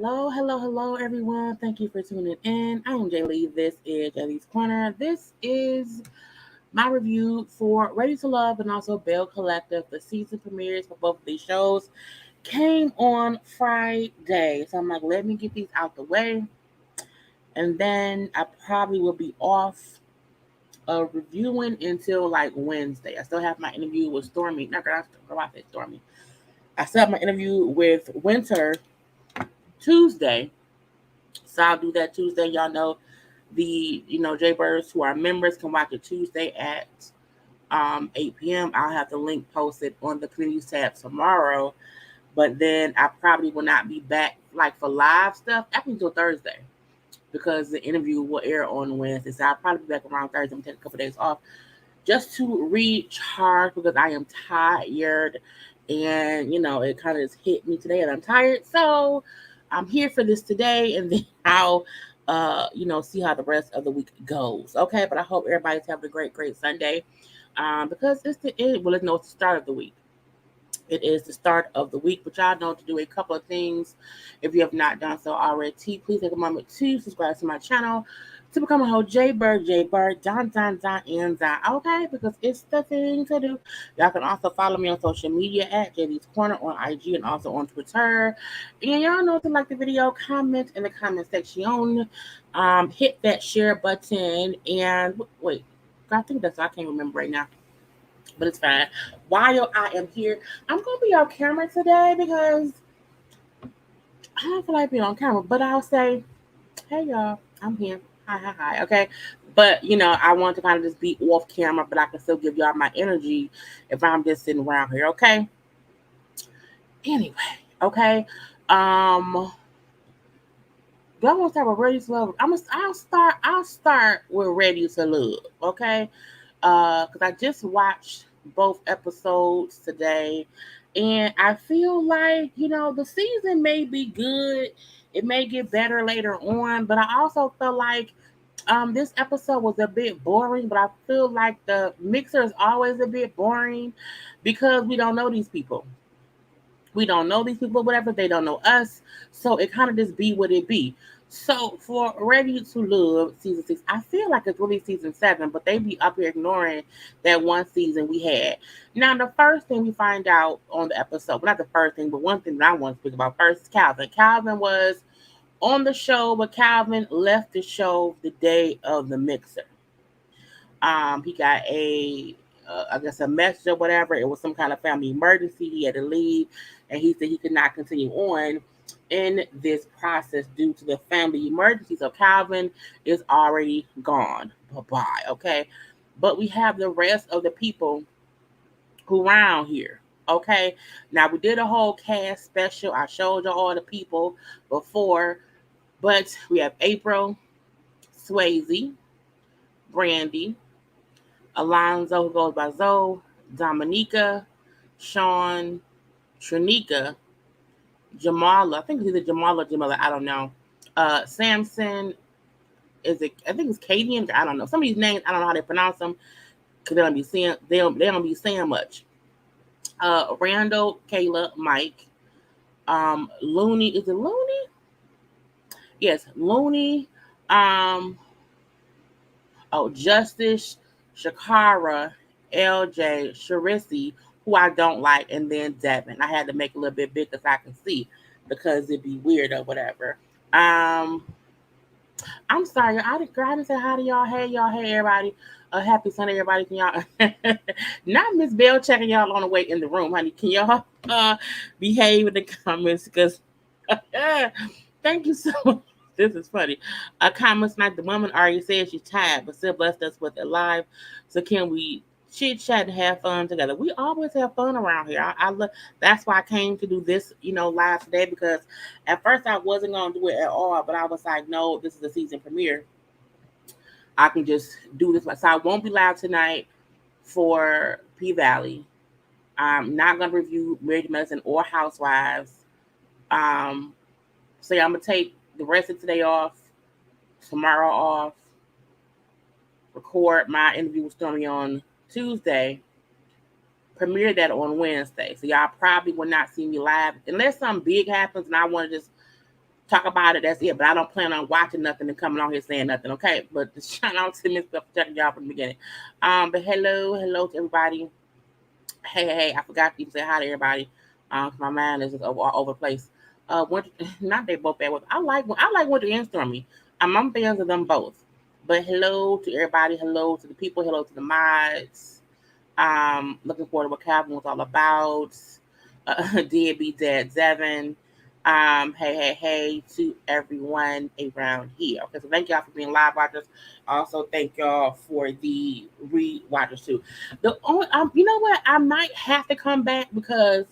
Hello, everyone. Thank you for tuning in. I am Jaylee. This is JayLeesCorner. This is my review for Ready to Love and also Belle Collective. The season premieres for both of these shows came on Friday. So I'm like, let me get these out the way. And then I probably will be off reviewing until like Wednesday. I still have my interview with Stormy. Not gonna go out there, Stormy. I still have my interview with Winter Tuesday. So I'll do that Tuesday. Y'all know the JayBirds who are members can watch it Tuesday at 8 p.m. I'll have the link posted on the community tab tomorrow. But then I probably will not be back like for live stuff up until Thursday because the interview will air on Wednesday. So I'll probably be back around Thursday. I'm gonna take a couple of days off just to recharge because I am tired. And it kind of just hit me today and I'm tired. So I'm here for this today, and then I'll see how the rest of the week goes. Okay, but I hope everybody's having a great Sunday. Because it's the end. Well, it's the start of the week. It is the start of the week, but y'all know to do a couple of things. If you have not done so already, please take a moment to subscribe to my channel to become a whole JayBird, Don, okay? Because it's the thing to do. Y'all can also follow me on social media at JayLeesCorner on IG and also on Twitter. And y'all know to like the video, comment in the comment section. Hit that share button. And wait, I think I can't remember right now. But it's fine. While I am here, I'm going to be on camera today because I don't feel like being on camera. But I'll say, hey, y'all, I'm here. Hi. Okay. But, I want to kind of just be off camera, but I can still give y'all my energy if I'm just sitting around here. Okay. Anyway. Okay. Do I want to start with Ready to Love? I'll start with Ready to Love. Okay. Because I just watched both episodes today, and I feel like the season may be good. It may get better later on, but I also felt like this episode was a bit boring. But I feel like the mixer is always a bit boring because we don't know these people. We don't know these people, whatever. They don't know us. So it kind of just be what it be. So for Ready to Love season 6, I feel like it's really season 7, but they be up here ignoring that one season we had. Now, the first thing we find out on the episode, well, not the first thing, but one thing that I want to speak about first is Calvin. Calvin was on the show, but Calvin left the show the day of the mixer. He got I guess a message or whatever. It was some kind of family emergency. He had to leave, and he said he could not continue on in this process due to the family emergency. So Calvin is already gone. Bye-bye. Okay. But we have the rest of the people who around here. Okay. Now we did a whole cast special. I showed you all the people before, but we have April, Swayze, Brandy, Alonzo, who goes by Zoe, Dominica, Sean, Trinika, Jamala. I think it's either Jamala or Jamala. I don't know. Samson. Is it? I think it's Cadian. I don't know. Some of these names, I don't know how they pronounce them because they don't be saying much. Randall, Kayla, Mike. Looney. Is it Looney? Yes, Looney. Justice, Shakira, LJ, Charissi, who I don't like, and then Devin. I had to make a little bit bigger so I can see because it'd be weird or whatever. I'm sorry, I didn't say hi to y'all. Hey, everybody. Happy Sunday, everybody. Can y'all not Miss Bell checking y'all on the way in the room, honey? Can y'all behave in the comments? Because thank you so much. This is funny. A comment tonight. The woman already said she's tired, but still blessed us with it live. So can we chit chat and have fun together? We always have fun around here. I love. That's why I came to do this, live today, because at first I wasn't gonna do it at all, but I was like, no, this is the season premiere. I can just do this. So I won't be live tonight for P Valley. I'm not gonna review Married to Medicine or Housewives. So yeah, I'm gonna take the rest of today off, tomorrow off, record my interview with Stormy on Tuesday, premiere that on Wednesday. So y'all probably will not see me live unless something big happens and I want to just talk about it. That's it. But I don't plan on watching nothing and coming on here saying nothing. Okay. But just shout out to Miss Bell for checking y'all from the beginning. But hello to everybody. Hey, I forgot to even say hi to everybody. My mind is just all over the place. Winter, not they both bad. I like Winter and Stormy. I'm fans of them both. But hello to everybody. Hello to the people. Hello to the mods. Looking forward to what Calvin was all about. Deadbeat Dad Devin. Hey to everyone around here. Okay, so thank y'all for being live watchers. Also, thank y'all for the re-watchers too. The only, you know what? I might have to come back because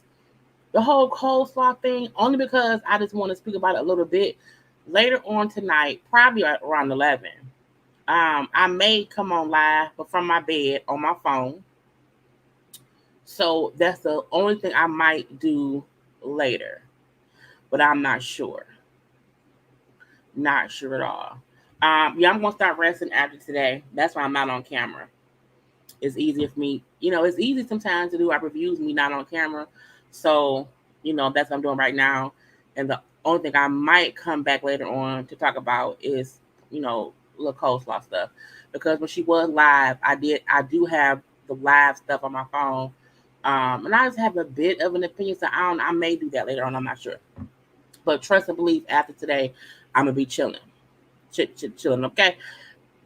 the whole coleslaw thing. Only because I just want to speak about it a little bit later on tonight, probably around 11. I may come on live, but from my bed on my phone. So that's the only thing I might do later, but I'm not sure. Not sure at all. Yeah, I'm gonna start resting after today. That's why I'm not on camera. It's easier for me. It's easy sometimes to do our reviews me not on camera. So, that's what I'm doing right now. And the only thing I might come back later on to talk about is, little coleslaw stuff. Because when she was live, I do have the live stuff on my phone. And I just have a bit of an opinion. So I may do that later on. I'm not sure. But trust and believe after today, I'm going to be chilling. Chilling, okay?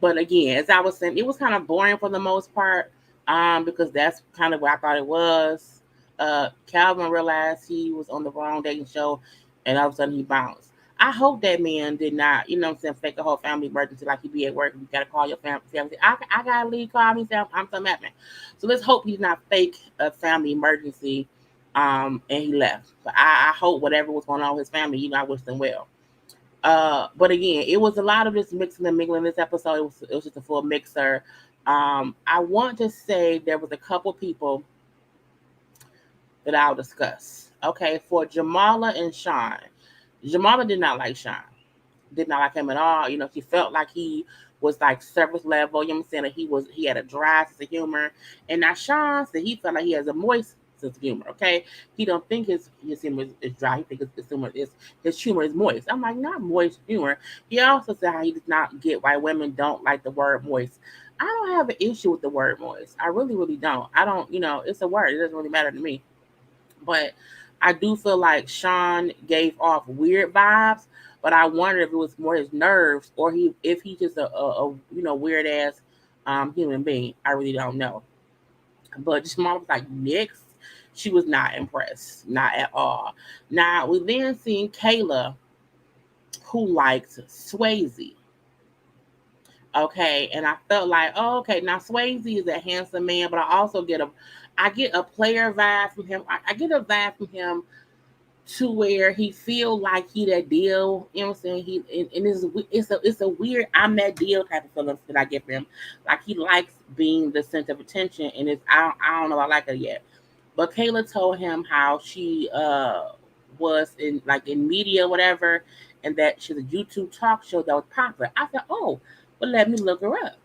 But again, as I was saying, it was kind of boring for the most part because that's kind of what I thought it was. Calvin realized he was on the wrong dating show, and all of a sudden he bounced. I hope that man did not, fake a whole family emergency like he be at work. You got to call your family. I got to leave, call me, say I'm something happening. So let's hope he's not fake a family emergency and he left. But I hope whatever was going on with his family, I wish them well. But again, it was a lot of this mixing and mingling this episode. It was just a full mixer. I want to say there was a couple people that I'll discuss. Okay, for Jamala and Sean. Jamala did not like Sean. Did not like him at all. She felt like he was like surface level. You know what I'm saying? That he had a dry sense of humor. And now Sean said he felt like he has a moist sense of humor. Okay, he don't think his humor is dry. He thinks his humor is moist. I'm like, not moist humor. He also said how he does not get why women don't like the word moist. I don't have an issue with the word moist. I really, really don't. I don't. It's a word. It doesn't really matter to me. But I do feel like Sean gave off weird vibes. But I wonder if it was more his nerves or if he's just a weird ass human being. I really don't know. But just mom was like next, she was not impressed, not at all. Now we then seen Kayla, who likes Swayze. Okay, and I felt like, oh, okay, now Swayze is a handsome man, but I get a player vibe from him. I get a vibe from him to where he feel like he that deal. You know what I'm saying? It's a weird I'm that deal type of feeling that I get from him. Like he likes being the center of attention, and I don't know I like it yet. But Kayla told him how she was in media, whatever, and that she's a YouTube talk show that was popular. I said, oh, well, let me look her up.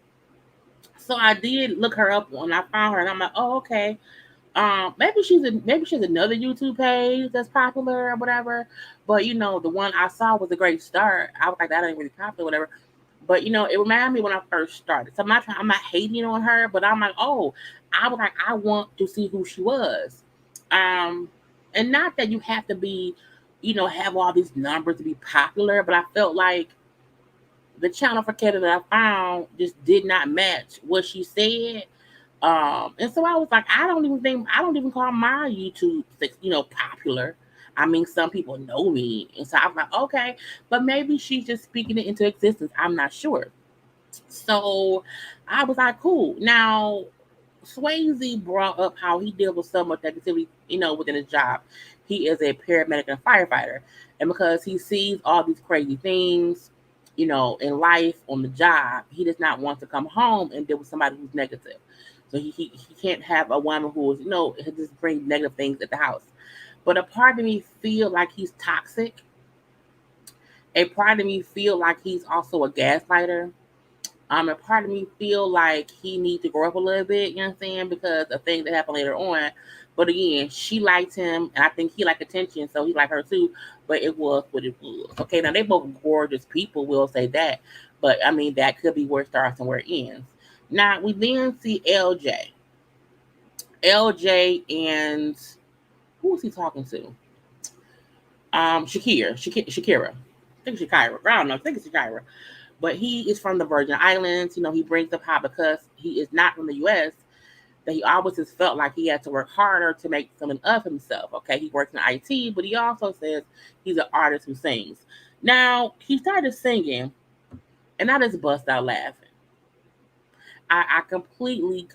So I did look her up when I found her, and I'm like, oh, okay. Maybe she's another YouTube page that's popular or whatever. But the one I saw was a great start. I was like, that ain't really popular, whatever. But it reminded me when I first started. So I'm not hating on her, but I'm like, oh, I was like, I want to see who she was. And not that you have to be, have all these numbers to be popular, but I felt like the channel for Kayla that I found just did not match what she said. And so I was like, I don't even call my YouTube, popular. I mean, some people know me. And so I'm like, okay, but maybe she's just speaking it into existence. I'm not sure. So I was like, cool. Now, Swayze brought up how he deals with so much negativity, within his job. He is a paramedic and firefighter. And because he sees all these crazy things, in life, on the job, he does not want to come home and deal with somebody who's negative. So he can't have a woman who is, just bring negative things at the house. But a part of me feel like he's toxic. A part of me feel like he's also a gaslighter. A part of me feel like he needs to grow up a little bit, you know what I'm saying? Because of things that happen later on. But again, she liked him, and I think he liked attention, so he liked her too. But it was what it was. Okay, now they both gorgeous people, we'll say that. But I mean, that could be where it starts and where it ends. Now we then see LJ. LJ and who was he talking to? Shakira. I think Shakira. I don't know. I think it's Shakira. But he is from the Virgin Islands. You know, he brings up how because he is not from the U.S., that he always has felt like he had to work harder to make something of himself. Okay, he works in IT, but he also says he's an artist who sings. Now, he started singing, and I just bust out laughing. I completely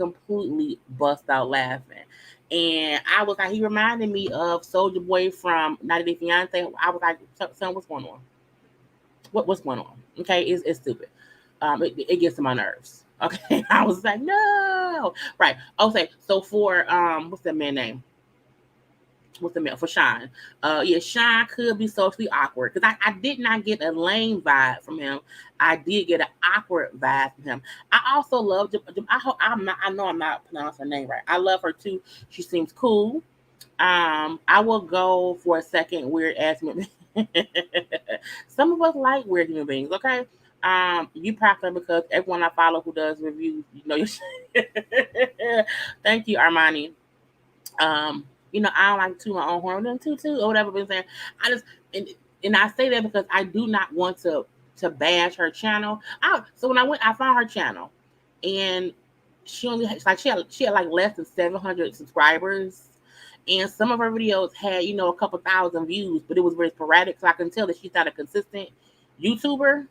bust out laughing. And I was like, he reminded me of Soldier Boy from 90 Day Fiance. I was like, son, what's going on? What's going on? Okay, it's stupid. It gets to my nerves. Okay, I was like, no, right. Okay, so for what's that man name? What's the man for Sean? Yeah, Sean could be socially awkward because I did not get a lame vibe from him. I did get an awkward vibe from him. I also love. I hope I know I'm not pronouncing her name right. I love her too. She seems cool. I will go for a second weird ass human being. Some of us like weird human beings, okay? You probably because everyone I follow who does reviews, you know your shit. Thank you, Armani. You know, I don't like to my own horn, them too, or whatever. But I'm saying, I just and I say that because I do not want to bash her channel. So when I found her channel, and she only like she had like less than 700 subscribers, and some of her videos had a couple thousand views, but it was very sporadic, so I can tell that she's not a consistent YouTuber.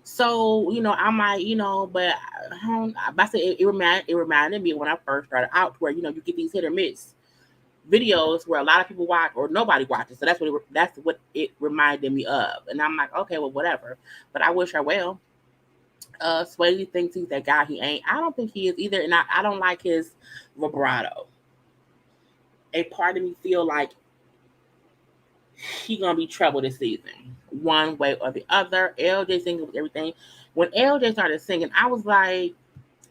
So I might but I say it reminded me when I first started out, where you get these hit or miss videos where a lot of people watch or nobody watches. So that's what it reminded me of, and I'm like, okay, well, whatever. But I wish her well. Swayze thinks he's that guy. He ain't. I don't think he is either, and I don't like his vibrato. A part of me feel like he gonna be trouble this season, one way or the other. LJ singing with everything. When LJ started singing, I was like,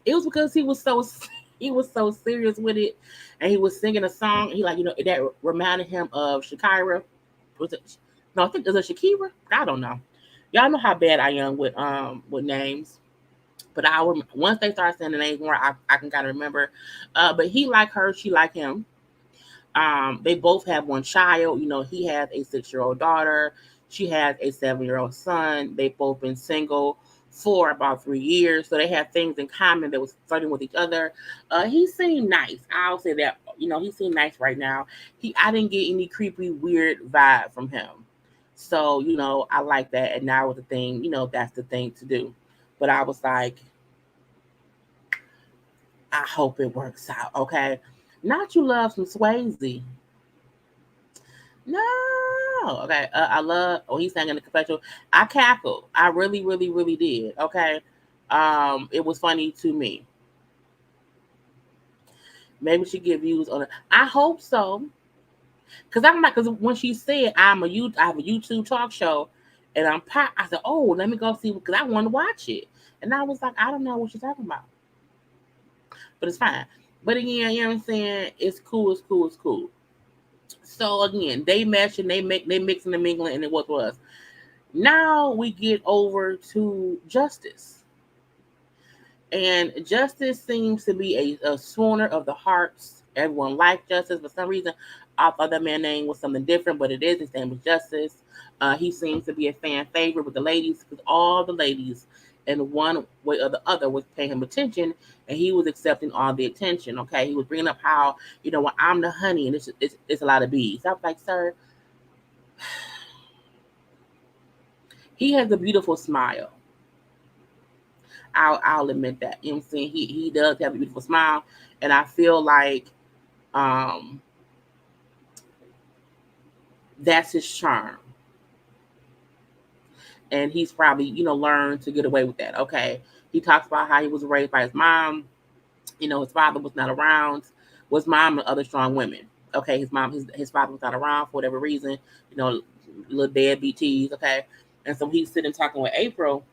it was because he was so serious with it, and he was singing a song. He like that reminded him of Shakira. Was it? No, I think it was Shakira. I don't know. Y'all know how bad I am with names. But once they start saying the names more, I can kind of remember. But he like her, she like him. They both have one child. He has a 6-year-old daughter. She has a 7-year-old son. They've both been single for about 3 years. So they have things in common. They was flirting with each other. He seemed nice. I'll say that. He seemed nice right now. I didn't get any creepy, weird vibe from him. So, I like that. And now with the thing, that's the thing to do. But I was like, I hope it works out. Okay. Not you love some Swayze. No. Okay. I love. Oh, he sang in the confessional. I cackled. I really, really, really did. Okay. It was funny to me. Maybe she get views on it. I hope so. Because when she said I have a YouTube talk show, and I said, oh, let me go see because I want to watch it, and I was like, I don't know what you're talking about, but it's fine. But again, you know what I'm saying? It's cool. It's cool. It's cool. So again, they mesh and they mixing and mingling, and it was. Now we get over to Justice. And Justice seems to be a swooner of the hearts. Everyone liked Justice. For some reason, I thought that man's name was something different, but it is. His name was Justice. He seems to be a fan favorite with the ladies because all the ladies, in one way or the other, was paying him attention, and he was accepting all the attention. Okay, he was bringing up how when I'm the honey and it's a lot of bees. I was like, sir, he has a beautiful smile. I'll admit that. You know what I'm saying? He does have a beautiful smile, and I feel like that's his charm. And he's probably, learned to get away with that. Okay. He talks about how he was raised by his mom. His father was not around. Was mom and other strong women. Okay, his father was not around for whatever reason. Little deadbeat tease. Okay, and so he's sitting talking with April,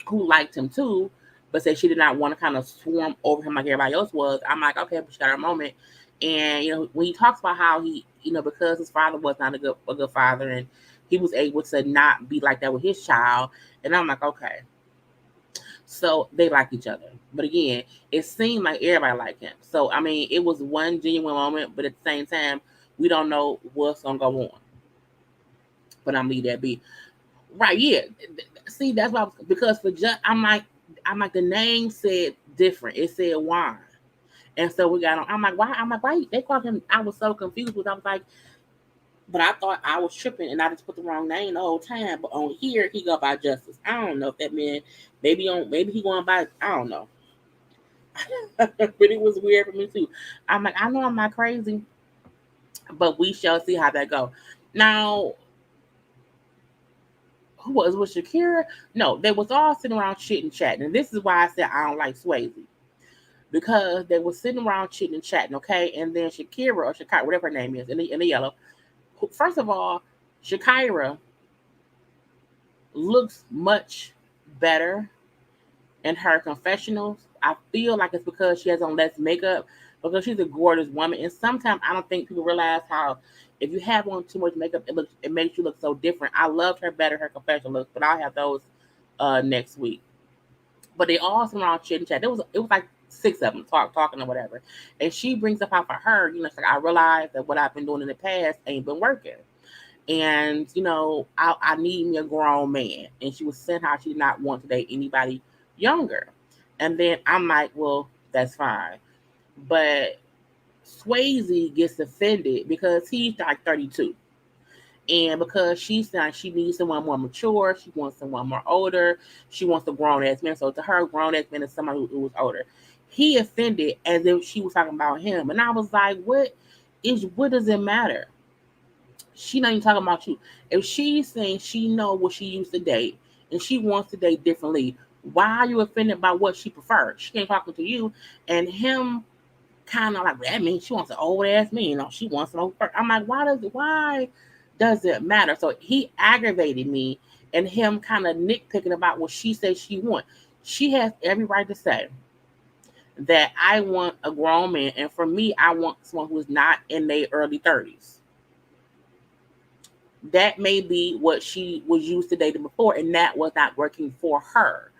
who liked him too, but said she did not want to kind of swarm over him like everybody else was. I'm like, okay, but she got her moment. And when he talks about how he, because his father was not a good father, and he was able to not be like that with his child, and I'm like, okay, so they like each other. But again, it seemed like everybody liked him. So I mean, it was one genuine moment, but at the same time, we don't know what's gonna go on. But I'm leave that be. Right? Yeah. See, that's why because for just I'm like the name said different. It said wine. And so we got on. I'm like, why they called him? I was so confused because I was like, but I thought I was tripping and I just put the wrong name the whole time. But on here he go by Justice. I don't know if that meant maybe he going by, I don't know. But it was weird for me too. I'm like, I know I'm not crazy, but we shall see how that go. Now, who was with Shakira? No, they was all sitting around chit and chatting. And this is why I said I don't like Swayze. Because they were sitting around chitting and chatting, okay? And then Shakira or Shakira, whatever her name is, in the yellow. First of all, Shakira looks much better in her confessionals. I feel like it's because she has on less makeup, because she's a gorgeous woman. And sometimes I don't think people realize how if you have on too much makeup, it makes you look so different. I loved her better, her confessional looks, but I'll have those next week. But they all sit around chit and chat. It was like six of them talking or whatever. And she brings up how for her, it's like, I realized that what I've been doing in the past ain't been working. And, I need me a grown man. And she was saying how she did not want to date anybody younger. And then I'm like, well, that's fine. But Swayze gets offended because he's like 32. And because she's saying she needs someone more mature, she wants someone more older, she wants a grown ass man. So to her, grown ass man is someone who was older. He offended as if she was talking about him. And I was like, what does it matter? She not even talking about you. If she's saying she know what she used to date and she wants to date differently, why are you offended by what she prefers? She ain't talking to you. And him kind of like, well, that means she wants an old ass man. She wants an old. I'm like, why does it matter? So he aggravated me, and him kind of nitpicking about what she says she wants. She has every right to say that I want a grown man, and for me, I want someone who is not in their early 30s. That may be what she was used to dating before, and that was not working for her.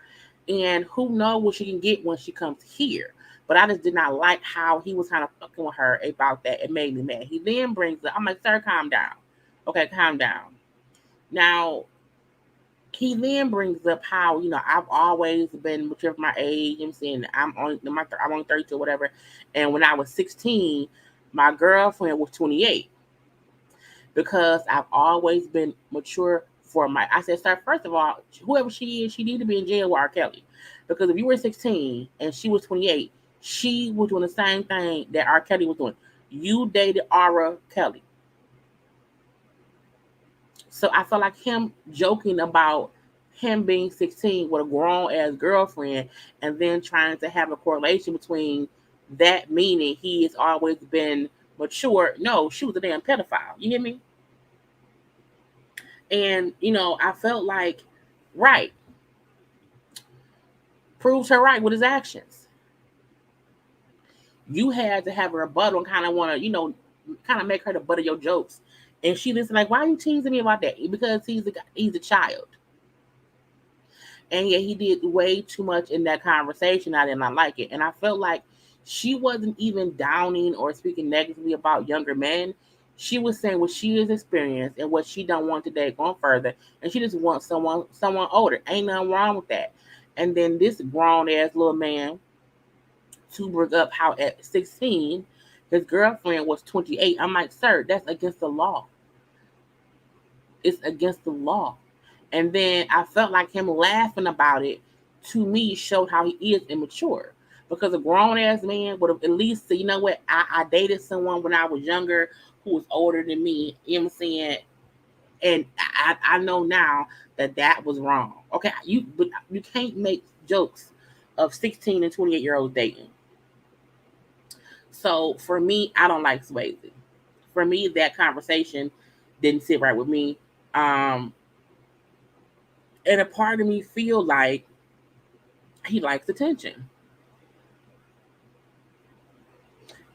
And who knows what she can get when she comes here. But I just did not like how he was kind of fucking with her about that. It made me mad. He then brings up, I'm like, sir, calm down. Okay, calm down. Now, he then brings up how, I've always been mature for my age. I'm saying I'm only 32 or whatever. And when I was 16, my girlfriend was 28. Because I've always been mature for I said, sir, first of all, whoever she is, she need to be in jail with R. Kelly. Because if you were 16 and she was 28, she was doing the same thing that R. Kelly was doing. You dated R. Kelly. So I felt like him joking about him being 16 with a grown ass girlfriend and then trying to have a correlation between that meaning he has always been mature. No, she was a damn pedophile. You hear me? And, I felt like, right, proves her right with his actions. You had to have a rebuttal and kind of want to, kind of make her the butt of your jokes. And she listened like, why are you teasing me about that? Because he's a child. And yet he did way too much in that conversation. I did not like it. And I felt like she wasn't even downing or speaking negatively about younger men. She was saying what she has experienced and what she don't want today going further. And she just wants someone older. Ain't nothing wrong with that. And then this grown ass little man to bring up how at 16 his girlfriend was 28. I'm like, sir, that's against the law. It's against the law. And then I felt like him laughing about it to me showed how he is immature. Because a grown ass man would have at least said, you know what, I dated someone when I was younger who was older than me. You know what I'm saying? And I know now that was wrong. Okay, but you can't make jokes of 16 and 28-year-olds dating. So for me, I don't like Swayze. For me, that conversation didn't sit right with me. And a part of me feel like he likes attention.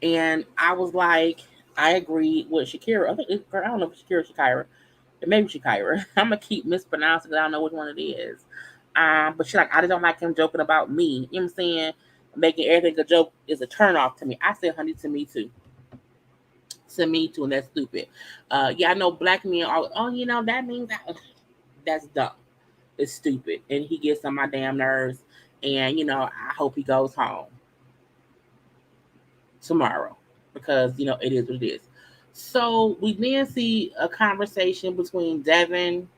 And I was like, I agreed with Shakira. I don't know if Shakira or Shakira. Maybe Shakira. I'm going to keep mispronouncing because I don't know which one it is. But she's like, I just don't like him joking about me. You know what I'm saying? Making everything a joke is a turnoff to me. I said, honey, to me too. To me too, and that's stupid. Yeah, I know black men are, that means that's dumb. It's stupid. And he gets on my damn nerves. And, I hope he goes home tomorrow because, it is what it is. So we then see a conversation between Devin,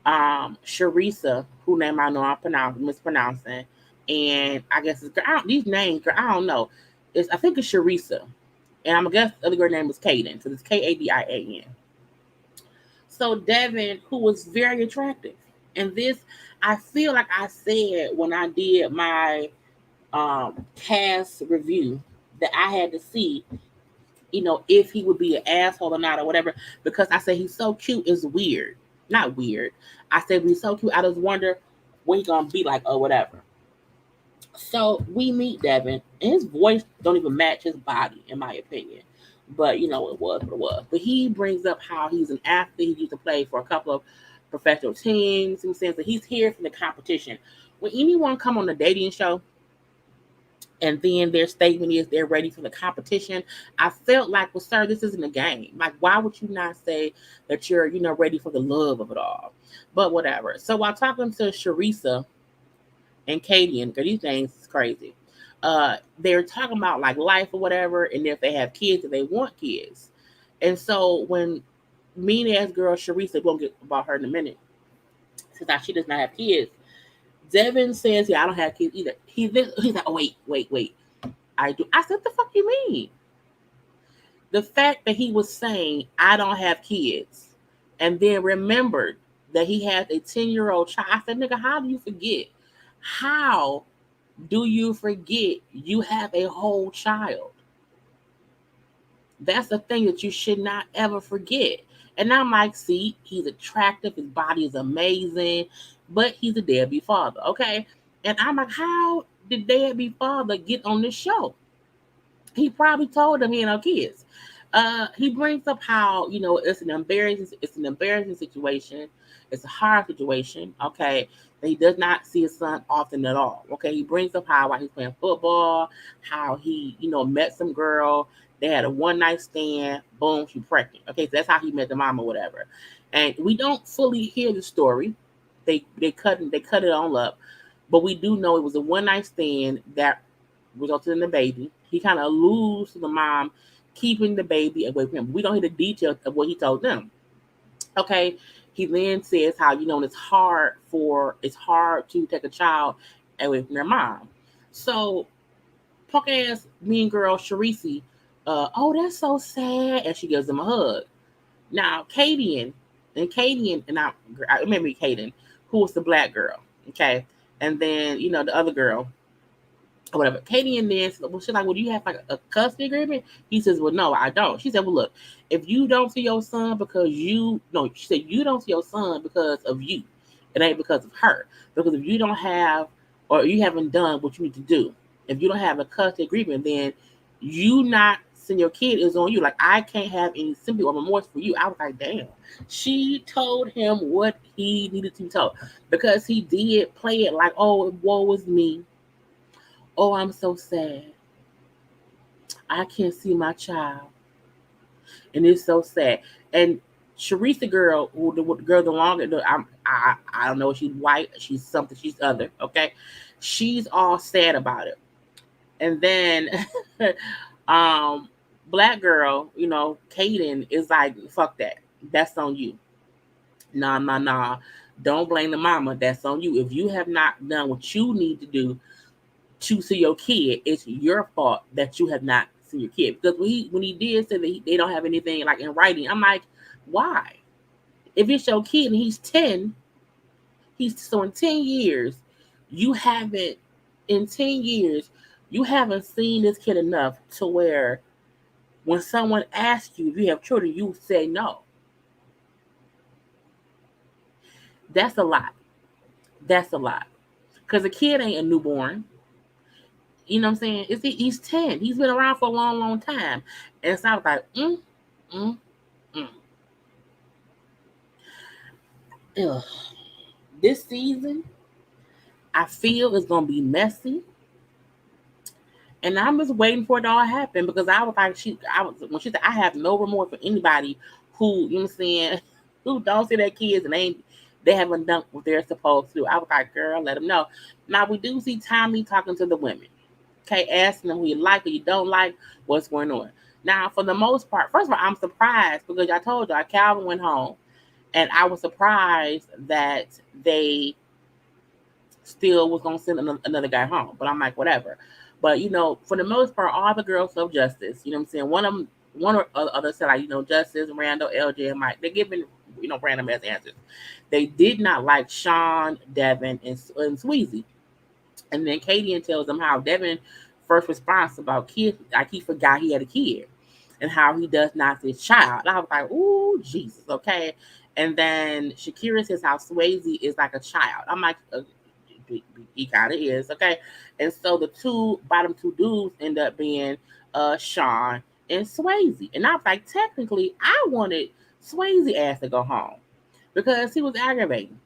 Charissa, who name I know I'm mispronouncing, and I guess these names, I don't know. I think it's Charissa, and I'm guess the other girl name is Kaden, so it's Kadian. So Devin, who was very attractive, and this I feel like I said when I did my cast review that I had to see, if he would be an asshole or not or whatever, because I said he's so cute, it's weird. Not weird. I said he's so cute, I just wonder what he's gonna be like or whatever. So we meet Devin, and his voice don't even match his body, in my opinion. But it was what it was. But he brings up how he's an athlete. He used to play for a couple of professional teams. He says that he's here for the competition. When anyone come on a dating show, and then their statement is they're ready for the competition, I felt like, well, sir, this isn't a game. Like, why would you not say that you're, ready for the love of it all? But whatever. So while talking to Charissa and Katie, because these things is crazy, they're talking about like life or whatever, and if they have kids, if they want kids. And so when mean ass girl Charissa, we'll get about her in a minute, says that she does not have kids, Devin says, yeah, I don't have kids either. He's like, oh, wait. I do. I said, what the fuck you mean? The fact that he was saying, I don't have kids, and then remembered that he has a 10-year-old child. I said, nigga, how do you forget? How do you forget you have a whole child? That's the thing that you should not ever forget. And I'm like, see, he's attractive. His body is amazing, but he's a deadbeat father. Okay. And I'm like, how did deadbeat father get on this show? He probably told them he had no kids. He brings up how, it's an embarrassing situation. It's a hard situation. Okay. He does not see his son often at all. Okay. He brings up how while he's playing football, how he, met some girl. They had a one night stand. Boom, she's pregnant. Okay. So that's how he met the mom or whatever. And we don't fully hear the story. They cut it all up. But we do know it was a one night stand that resulted in the baby. He kind of alludes to the mom keeping the baby away from him. We don't hear the details of what he told them. Okay. He then says how, it's hard to take a child away from their mom. So punk ass mean girl Charisse, oh, that's so sad. And she gives him a hug. Now, Kaden, and I remember Kaden, who was the black girl. Okay. And then, the other girl, or whatever. Katie and then said, well, she's like, well, do you have like a custody agreement? He says, well, no, I don't. She said, well, look, if you don't see your son she said, you don't see your son because of you. It ain't because of her. Because if you don't have, or you haven't done what you need to do, if you don't have a custody agreement, then you not seeing your kid is on you. Like, I can't have any sympathy or remorse for you. I was like, damn. She told him what he needed to be told because he did play it like, oh, woe was me. Oh, I'm so sad. I can't see my child. And it's so sad. And Sharice, the girl, the girl, the longer, I don't know if she's white, she's something, she's other, okay? She's all sad about it. And then, black girl, Kaden is like, fuck that. That's on you. Nah. Don't blame the mama. That's on you. If you have not done what you need to do to see your kid, it's your fault that you have not seen your kid. Because when he did say that they don't have anything like in writing, I'm like, why? If it's your kid and he's 10, so in 10 years, you haven't seen this kid enough to where when someone asks you if you have children, you say no. That's a lot. Because a kid ain't a newborn. You know what I'm saying? He's 10. He's been around for a long, long time. And so I was like, mm. Ugh. This season, I feel it's gonna be messy. And I'm just waiting for it to all happen because I was like, when she said, I have no remorse for anybody who, you know what I'm saying, who don't see their kids and they haven't done what they're supposed to do. I was like, girl, let them know. Now we do see Tommy talking to the women, okay, asking them who you like or you don't like, what's going on. Now, for the most part, first of all, I'm surprised because I told y'all Calvin went home, and I was surprised that they still was gonna send another guy home. But I'm like, whatever. But for the most part, all the girls love Justice. You know what I'm saying? One or other said like, Justice, Randall, LJ, and Mike. They're giving random ass answers. They did not like Sean, Devin, and Swayze. And then Katie tells them how Devin first response about kids, like he forgot he had a kid, and how he does not see his child. And I was like, ooh, Jesus, okay. And then Shakira says how Swayze is like a child. I'm like, he kind of is, okay. And so the bottom two dudes end up being Sean and Swayze. And I was like, technically, I wanted Swayze ass to go home because he was aggravating.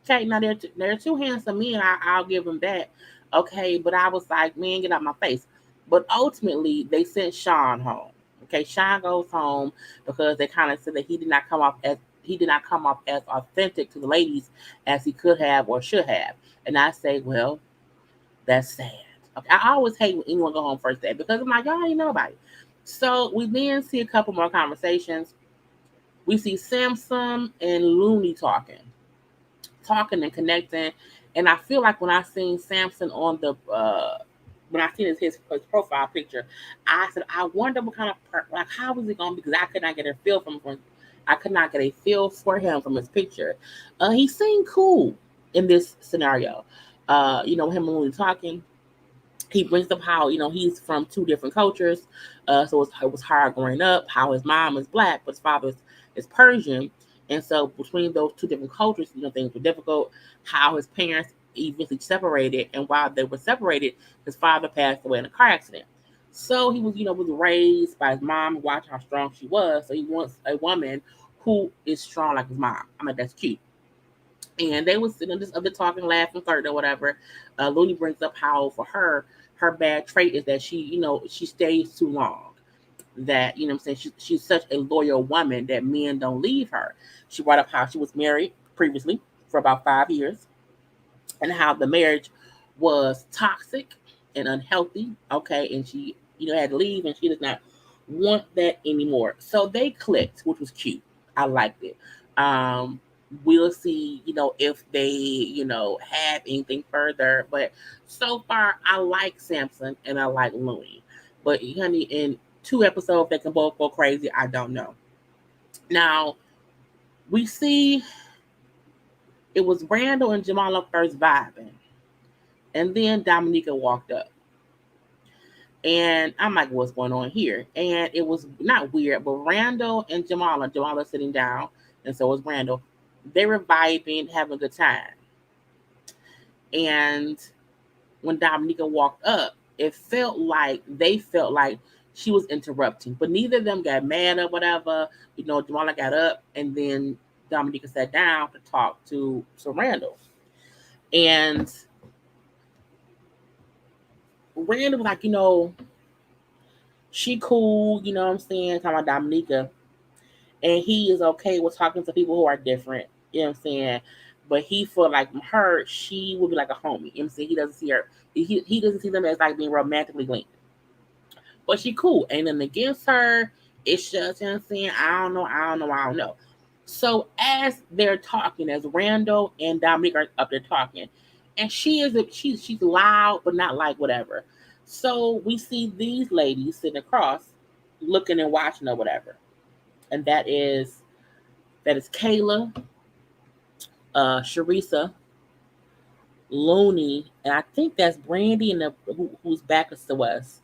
Okay, now they're two handsome men. I'll give them that. Okay, but I was like, man, get out my face. But ultimately, they sent Sean home. Okay, Sean goes home because they kind of said that he did not come off as authentic to the ladies as he could have or should have. And I say, well, that's sad. Okay, I always hate when anyone go home first day because I'm like, y'all ain't nobody. So we then see a couple more conversations. We see Samson and Looney talking and connecting. And I feel like when I seen Samson on the when I seen his profile picture, I said, I wonder what kind of like how was it going to be, because I could not get a feel I could not get a feel for him from his picture. He seemed cool in this scenario. Him and Looney talking. He brings up how he's from two different cultures, so it was hard growing up. How his mom is black, but his father is Persian, and so between those two different cultures, things were difficult. How his parents eventually separated, and while they were separated, his father passed away in a car accident. So he was raised by his mom, watch how strong she was. So he wants a woman who is strong like his mom. I mean, that's cute. And they was sitting just other talking, laughing, flirting, or whatever. Looney brings up how for her bad trait is that she stays too long. That I'm saying, she's such a loyal woman that men don't leave her. She brought up how she was married previously for about 5 years, and how the marriage was toxic and unhealthy. Okay, and she had to leave, and she does not want that anymore. So they clicked, which was cute. I liked it. We'll see, if they, have anything further. But so far, I like Samson and I like Looney. But honey, in 2 episodes, they can both go crazy. I don't know. Now, we see it was Randall and Jamala first vibing. And then Dominica walked up. And I'm like, what's going on here? And it was not weird, but Randall and Jamala sitting down, and so was Randall. They were vibing, having a good time. And when Dominica walked up, they felt like she was interrupting. But neither of them got mad or whatever. Jamala got up, and then Dominica sat down to talk to Randall. And Randall was like, she cool, you know what I'm saying, talking about Dominica. And he is okay with talking to people who are different, you know what I'm saying? But he feel like her, she would be like a homie. You know what I'm saying? He doesn't see her, he doesn't see them as like being romantically linked. But she cool. Ain't nothing against her. It's just, you know what I'm saying? I don't know. So as they're talking, as Randall and Dominique are up there talking, and she's loud, but not like whatever. So we see these ladies sitting across, looking and watching or whatever. And that is Kayla, Charissa, Looney, and I think that's Brandy and who's back to us.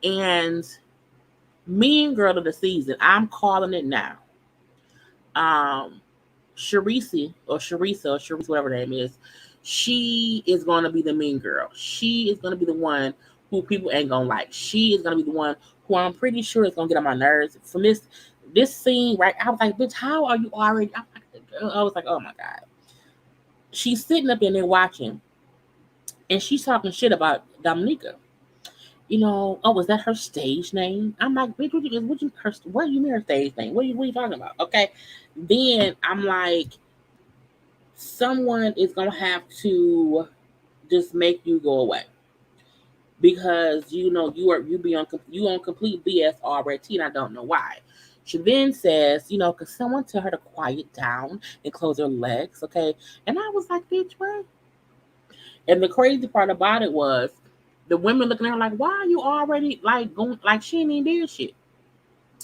And Mean Girl of the season, I'm calling it now. Charissa, whatever her name is, she is going to be the mean girl. She is going to be the one who people ain't gonna like. She is gonna be the one who I'm pretty sure is gonna get on my nerves. From this scene, right? I was like, bitch, how are you already? I was like, oh my god. She's sitting up in there watching, and she's talking shit about Dominica. Oh, was that her stage name? I'm like, bitch, what do you mean her stage name? What are you talking about? Okay. Then I'm like, someone is gonna have to just make you go away. Because you on complete BS already, and I don't know why. She then says, could someone tell her to quiet down and close her legs, okay? And I was like, bitch, what? And the crazy part about it was the women looking at her like, why are you already like going like she ain't even did shit.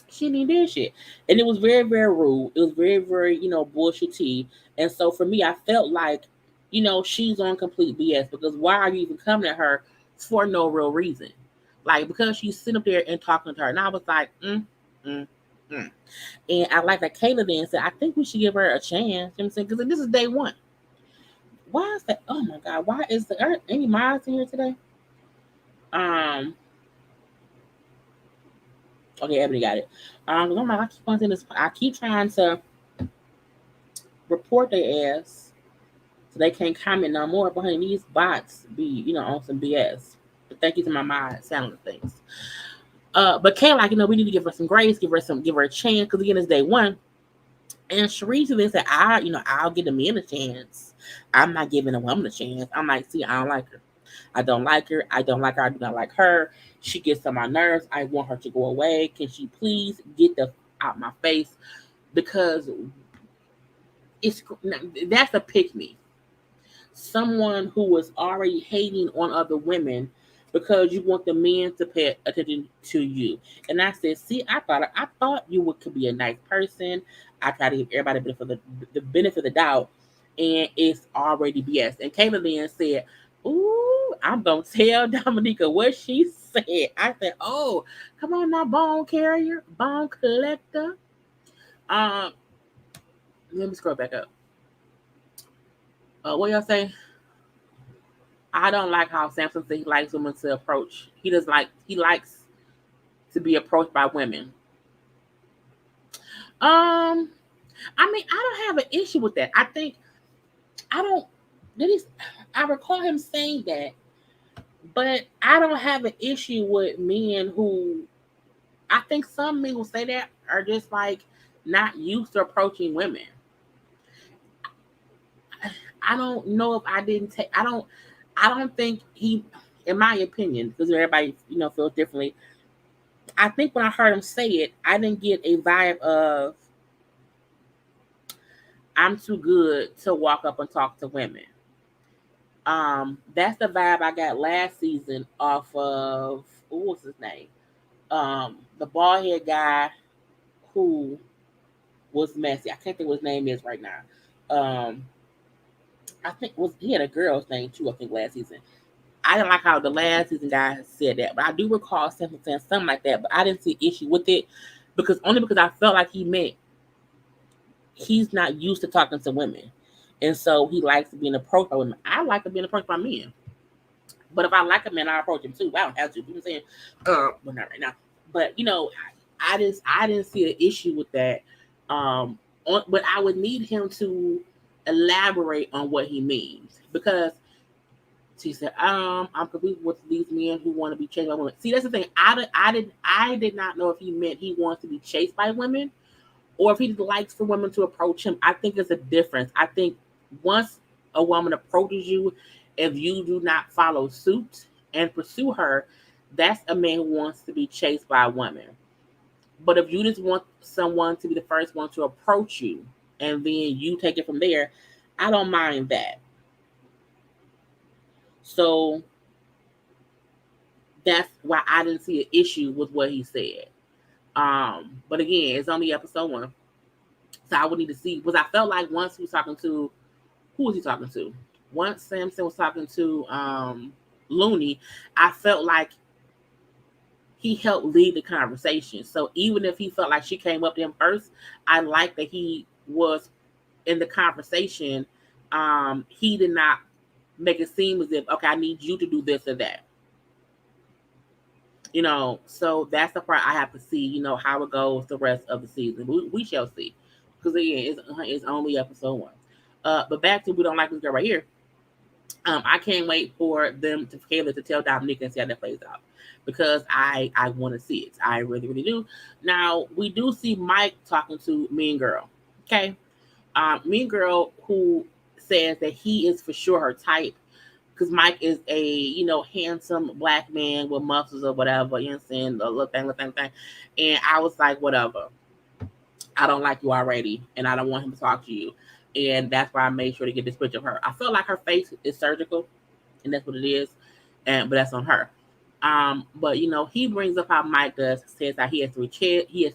She didn't do shit. And it was very, very rude. It was very, very, bullshitty. And so for me, I felt like, she's on complete BS because why are you even coming at her for no real reason? Like, because she's sitting up there and talking to her. And I was like, mm. And I like that Kayla then said, I think we should give her a chance. You know what I'm saying? Because this is day one. Why is that? Oh my God. Why is there any mods in here today? Okay, Ebony got it. I keep trying to report their ass so they can't comment no more. But honey, these bots be, on some BS. But thank you to my mind sounding things. But Kayla, like, we need to give her some grace, give her a chance, because again, it's day one. And Charisse then said, I'll give the men a chance. I'm not giving a woman a chance. I'm like, see, I don't like her. I don't like her. I don't like her. I do not like her. She gets on my nerves. I want her to go away. Can she please get the out my face? Because that's a pick me. Someone who was already hating on other women because you want the men to pay attention to you. And I said, see, I thought you could be a nice person. I try to give everybody the benefit of the doubt, and it's already BS. And Kayla then said, ooh, I'm going to tell Dominica what she said. I said, oh, come on now, bone collector. Let me scroll back up. What y'all say? I don't like how Samson said he likes women to approach. He likes to be approached by women. I don't have an issue with that. I recall him saying that, but I don't have an issue with men who, I think some men who say that are just like not used to approaching women. I don't know if I didn't take, I don't think he, in my opinion, because everybody, feels differently. I think when I heard him say it, I didn't get a vibe of I'm too good to walk up and talk to women. That's the vibe I got last season off of, what was his name? The bald head guy who was messy. I can't think what his name is right now. I think he had a girl's name too, I think last season. I didn't like how the last season guy said that, but I do recall saying something like that, but I didn't see issue with it because I felt like he meant he's not used to talking to women. And so he likes being approached by women. I like being approached by men. But if I like a man, I approach him too. I don't have to. You know what I'm saying? Well, not right now. But I didn't see an issue with that. But I would need him to elaborate on what he means because she said, I'm confused with these men who want to be chased by women. See, that's the thing. I did not know if he meant he wants to be chased by women or if he likes for women to approach him. I think it's a difference. I think once a woman approaches you, if you do not follow suit and pursue her, that's a man who wants to be chased by a woman. But if you just want someone to be the first one to approach you and then you take it from there, I don't mind that. So that's why I didn't see an issue with what he said. But again, it's only episode 1. So I would need to see, because I felt like once he was talking to, who was he talking to? Once Samson was talking to Looney, I felt like he helped lead the conversation. So even if he felt like she came up to him first, I like that he was in the conversation. He did not make it seem as if, okay, I need you to do this or that. So that's the part I have to see, how it goes the rest of the season. We shall see. Because again, it's only episode 1. But back to We Don't Like This Girl right here. I can't wait for them to Kayla to tell Dominica and see how that plays out. Because I want to see it. I really, really do. Now, we do see Mike talking to Mean Girl. Okay? Mean Girl who says that he is for sure her type because Mike is a, handsome black man with muscles or whatever, you know what I'm saying? The little thing. And I was like, whatever. I don't like you already, and I don't want him to talk to you. And that's why I made sure to get this picture of her. I feel like her face is surgical, and that's what it is. But that's on her. But he brings up how Mike says that he has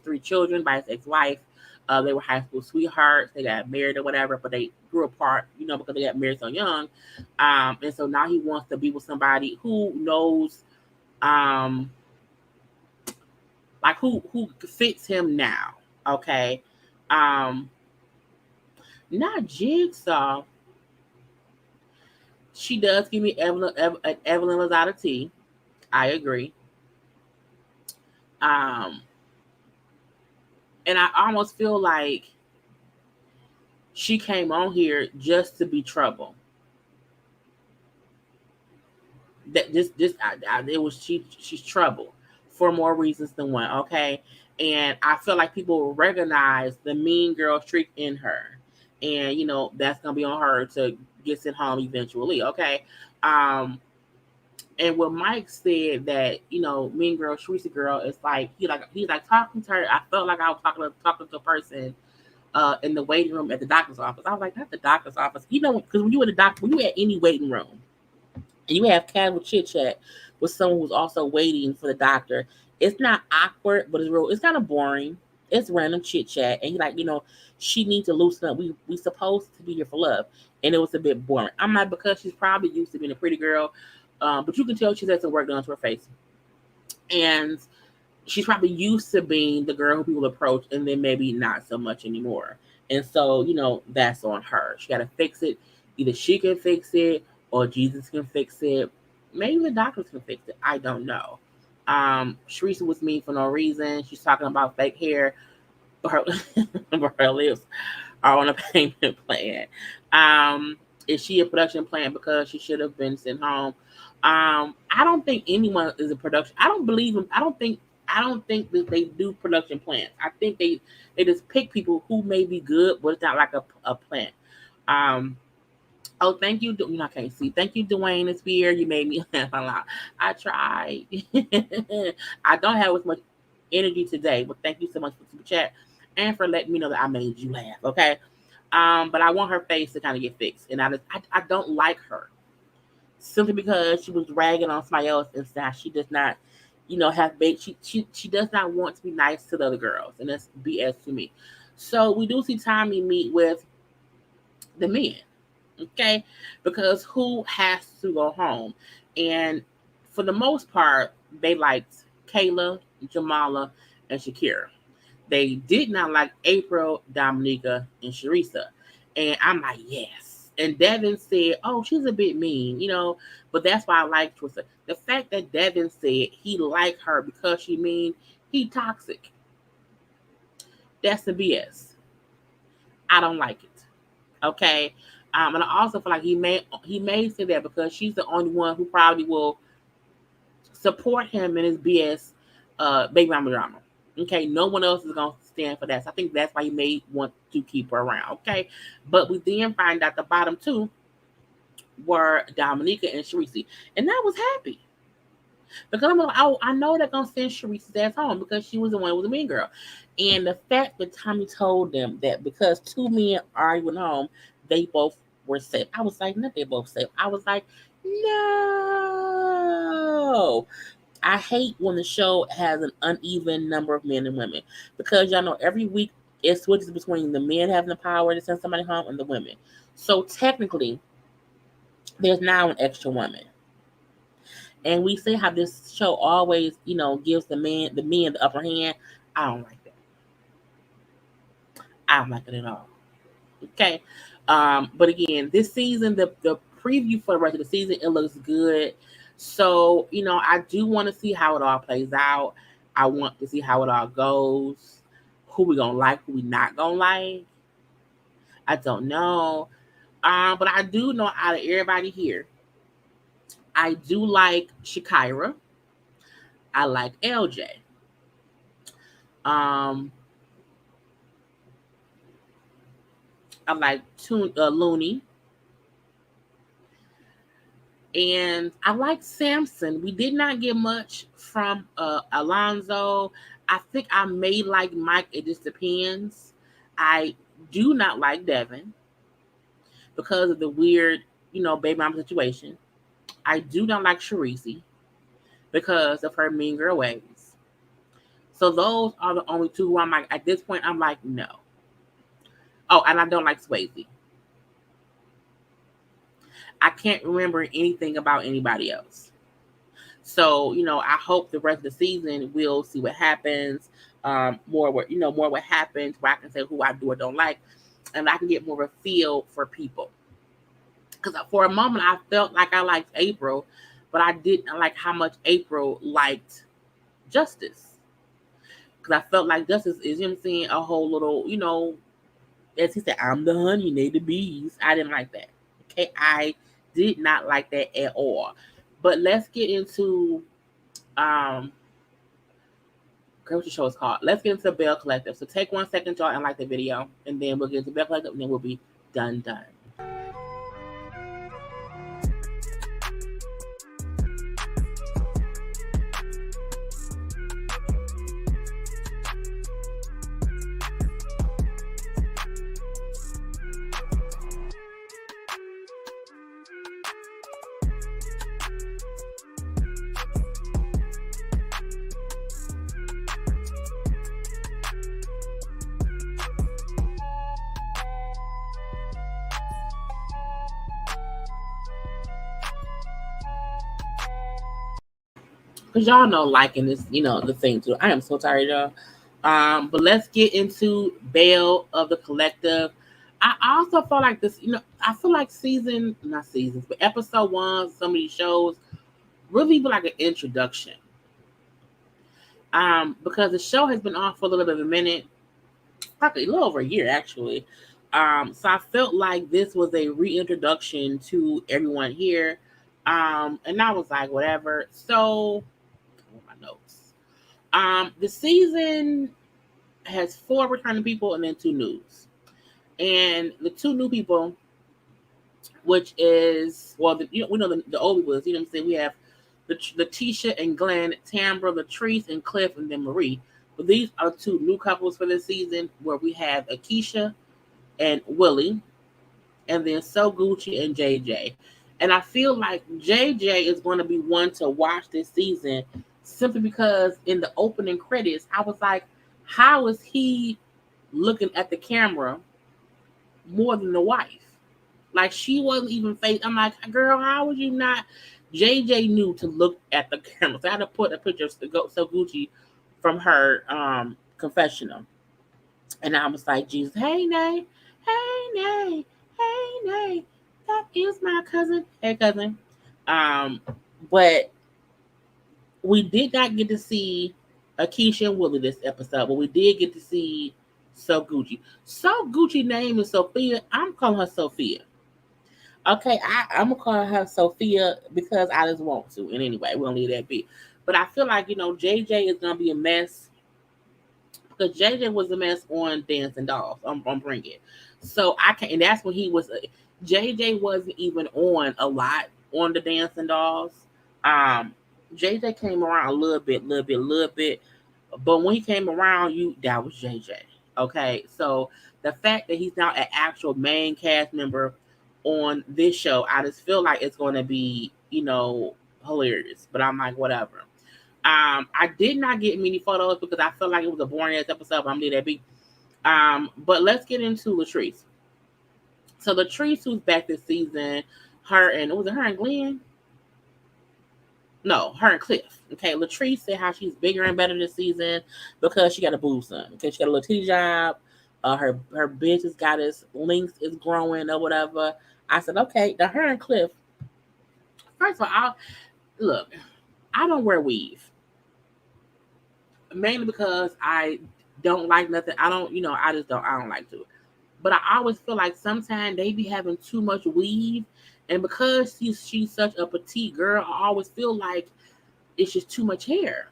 three children by his ex-wife. They were high school sweethearts. They got married or whatever, but they grew apart, because they got married so young. And so now he wants to be with somebody who knows, like who fits him now. Okay. Not Jigsaw. She does give me Evelyn was out of tea. I agree. And I almost feel like she came on here just to be trouble. That she's trouble for more reasons than one. Okay, and I feel like people will recognize the mean girl streak in her, and that's gonna be on her to get sent home eventually. Okay, and when Mike said that mean girl, Charisse girl, is like he's like talking to her. I felt like I was talking to a person in the waiting room at the doctor's office. I was like, not the doctor's office. Because when you at any waiting room and you have casual chit chat with someone who's also waiting for the doctor, it's not awkward, but it's kind of boring. It's random chit chat, and she needs to loosen up. We supposed to be here for love, and it was a bit boring. I'm not, because she's probably used to being a pretty girl, but you can tell she's had some work done to her face, and she's probably used to being the girl who people approach, and then maybe not so much anymore. And so, that's on her. She got to fix it. Either she can fix it, or Jesus can fix it. Maybe the doctors can fix it. I don't know. Charisse was mean for no reason. She's talking about fake hair, but her lips are on a payment plan. Is she a production plan because she should have been sent home? I don't think anyone is a production. I don't believe them. I don't think that they do production plans. I think they just pick people who may be good, but it's not like a plan. Oh, thank you. I can't see. Thank you, Dwayne. It's here. You made me laugh a lot. I tried. I don't have as much energy today, but thank you so much for the chat and for letting me know that I made you laugh. Okay. But I want her face to kind of get fixed, and I don't like her simply because she was ragging on somebody else and that she does not, have big. She does not want to be nice to the other girls, and that's BS to me. So we do see Tommy meet with the men. Okay, because who has to go home? And for the most part, they liked Kayla, Jamala, and Shakira. They did not like April, Dominica, and Charissa. And I'm like, yes. And Devin said, oh, she's a bit mean, but that's why I like Twister. The fact that Devin said he liked her because she mean, he toxic. That's the BS. I don't like it. Okay. And I also feel like he may say that because she's the only one who probably will support him in his BS baby mama drama. Okay, no one else is gonna stand for that. So I think that's why he may want to keep her around. Okay, but we then find out the bottom two were Dominica and Charisse, and I was happy because I'm like, oh, I know they're gonna send Charisse's ass home because she was the one who was a mean girl. And the fact that Tommy told them that because two men arguing home, they both were safe. I was like, not they both safe. I was like, no. I hate when the show has an uneven number of men and women because y'all know every week it switches between the men having the power to send somebody home and the women. So technically, there's now an extra woman. And we see how this show always, gives the men the upper hand. I don't like that. I don't like it at all. Okay. But again, this season, the preview for the rest of the season, it looks good. So, I do want to see how it all plays out. I want to see how it all goes. Who we gonna like, who we not gonna like. I don't know. But I do know out of everybody here, I do like Shakira. I like LJ. Um, I like Looney. And I like Samson. We did not get much from Alonzo. I think I may like Mike. It just depends. I do not like Devin because of the weird, baby mama situation. I do not like Charisse because of her mean girl ways. So those are the only two who I'm like, at this point, I'm like, no. Oh, and I don't like Swayze. I can't remember anything about anybody else. So, I hope the rest of the season we'll see what happens. More what happens where I can say who I do or don't like, and I can get more of a feel for people. Because for a moment I felt like I liked April, but I didn't like how much April liked Justice. Because I felt like Justice is, a whole little, as he said, I'm the honey, they the bees. I didn't like that. Okay, I did not like that at all. But let's get into what the show is called. Let's get into Belle Collective. So take 1 second, y'all, and like the video, and then we'll get into Belle Collective, and then we'll be done. Because y'all know liking this, the thing too. I am so tired, y'all. But let's get into Belle of the Collective. I also feel like this, I feel like not seasons, but episode 1, some of these shows really be like an introduction. Because the show has been on for a little bit of a minute, probably a little over a year actually. So I felt like this was a reintroduction to everyone here. And I was like, whatever. So my notes. The season has 4 returning people and then 2 news. And the 2 new people, which is, well, we know the old ones, what I'm saying? We have Latrice and Glenn, Tambra, Latrice, and Cliff, and then Marie. But these are 2 new couples for this season, where we have Akeisha and Willie, and then So Gucci and JJ. And I feel like JJ is going to be one to watch this season, simply because in the opening credits, I was like, how is he looking at the camera more than the wife? Like, she wasn't even face. I'm like, girl, how would you not? JJ knew to look at the camera. So I had to put a picture of So Gucci from her confessional. And I was like, Jesus, hey, Nay, that is my cousin. Hey, cousin. But we did not get to see Akeisha and Willie this episode, but we did get to see So Gucci. So Gucci name is Sophia. I'm calling her Sophia. Okay, I'm gonna call her Sophia because I just want to. And anyway, we're gonna leave that be. But I feel like, JJ is gonna be a mess, because JJ was a mess on Dancing Dolls. I'm Bring It. So I can, and that's when he was. JJ wasn't even on a lot on the Dancing Dolls. JJ came around a little bit. But when he came around, that was JJ. Okay, so the fact that he's now an actual main cast member on this show, I just feel like it's going to be, hilarious. But I'm like, whatever. I did not get many photos because I felt like it was a boring ass episode, but I'm leaving that be. But let's get into Latrice. So Latrice, who's back this season, her and Glenn? No, her and Cliff. Okay, Latrice said how she's bigger and better this season because she got a boob son. Okay, she got a little titty job. Her business got its links is growing or whatever. I said, okay, now her and Cliff. First of all, look, I don't wear weave. Mainly because I don't like nothing. I don't, I just don't, I don't like to. But I always feel like sometimes they be having too much weave. And because she's such a petite girl, I always feel like it's just too much hair.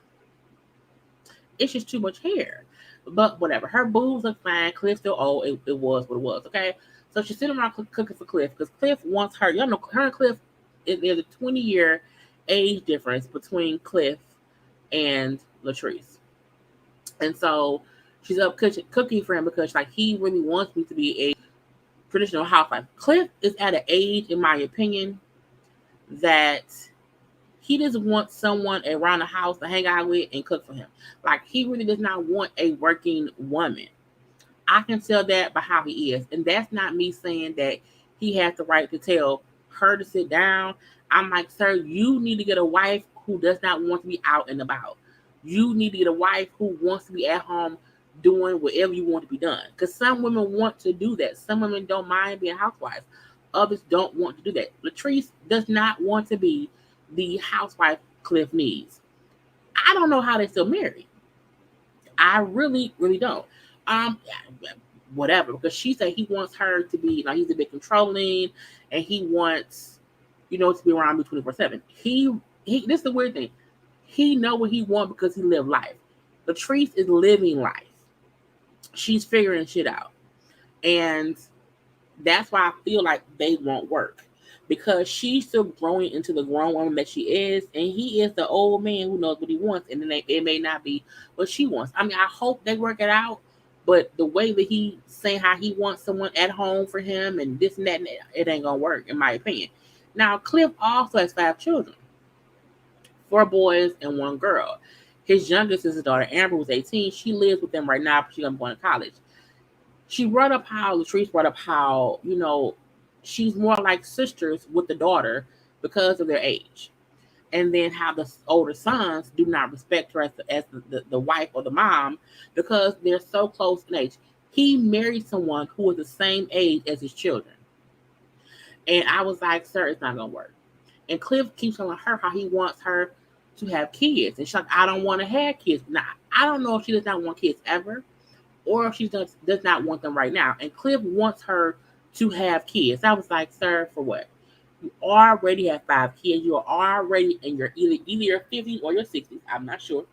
It's just too much hair. But whatever. Her boobs look fine. Cliff still old. It was what it was. Okay. So she's sitting around cooking for Cliff because Cliff wants her. Y'all know her and Cliff. There's a 20-year age difference between Cliff and Latrice, and so she's up cooking for him because like he really wants me to be a traditional housewife. Cliff is at an age, in my opinion, that he doesn't want someone around the house to hang out with and cook for him. Like he really does not want a working woman. I can tell that by how he is. And that's not me saying that he has the right to tell her to sit down. I'm like, sir, you need to get a wife who does not want to be out and about. You need to get a wife who wants to be at home doing whatever you want to be done. Because some women want to do that. Some women don't mind being housewives. Others don't want to do that. Latrice does not want to be the housewife Cliff needs. I don't know how they're still married. I really, really don't. Um, Whatever, because she said he wants her to be like he's a bit controlling, and he wants, to be around me 24/7. He. This is the weird thing. He know what he wants because he lived life. Latrice is living life. She's figuring shit out, and that's why I feel like they won't work because she's still growing into the grown woman that she is, and he is the old man who knows what he wants, and then it may not be what she wants. I mean, I hope they work it out, but the way that he saying how he wants someone at home for him and this and that, it ain't gonna work, in my opinion. Now, Cliff also has 5 children, 4 boys and 1 girl. His youngest is his daughter Amber, who's 18. She lives with them right now, but she's gonna be going to college. She brought up how Latrice brought up how she's more like sisters with the daughter because of their age, and then how the older sons do not respect her as the wife or the mom because they're so close in age. He married someone who was the same age as his children, and I was like, sir, it's not gonna work. And Cliff keeps telling her how he wants her to have kids, and she's like, I don't want to have kids. Now I don't know if she does not want kids ever, or if she does not want them right now. And Cliff wants her to have kids. I was like, sir, for what? You already have 5 kids. You are already in your either your 50s or your 60s. I'm not sure.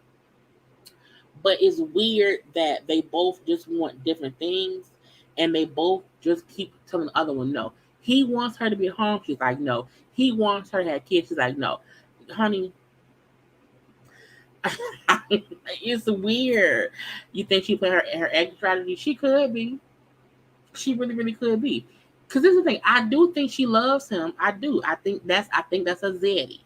But it's weird that they both just want different things, and they both just keep telling the other one no. He wants her to be at home. She's like, no. He wants her to have kids. She's like, no. Honey, it's weird. You think she played her exit strategy? She could be. She really, really could be. Because this is the thing. I do think she loves him. I do. I think that's a zaddy.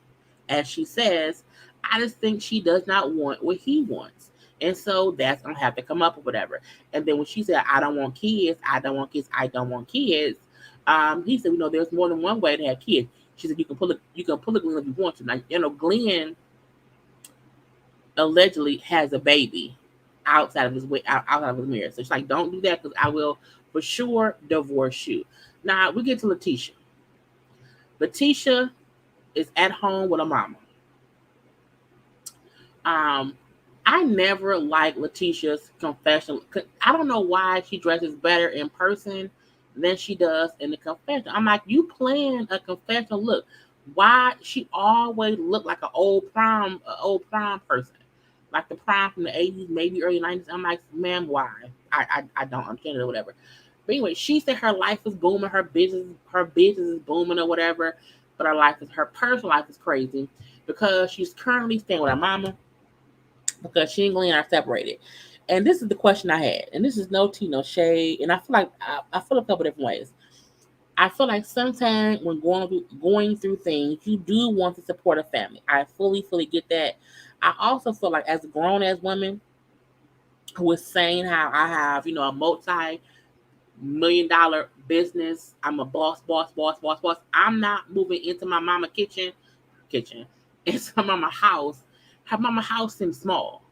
As she says, I just think she does not want what he wants. And so that's gonna have to come up or whatever. And then when she said, I don't want kids, I don't want kids, I don't want kids, he said, there's more than one way to have kids. She said you can pull a Glenn if you want to. Now, Glenn allegedly has a baby outside of his marriage. So she's like, don't do that because I will for sure divorce you. Now we get to Letitia. Letitia is at home with her mama. I never liked Letitia's confession. I don't know why she dresses better in person than she does in the confession. I'm like, you playing a confession look. Why she always looked like an old prom person, like the prom from the 80s, maybe early 90s. I'm like, ma'am, why? I don't understand it or whatever. But anyway, she said her life is booming, her business is booming or whatever, but her personal life is crazy because she's currently staying with her mama because she and Glenn are separated. And this is the question I had, and this is no tea, no shade, and I feel like I feel a couple different ways. I feel like sometimes when going through things, you do want to support a family. I fully get that. I also feel like as a grown as woman who is saying how I have, a multi-million-dollar business. I'm a boss. I'm not moving into my mama kitchen, into my mama house. Her mama house seems small.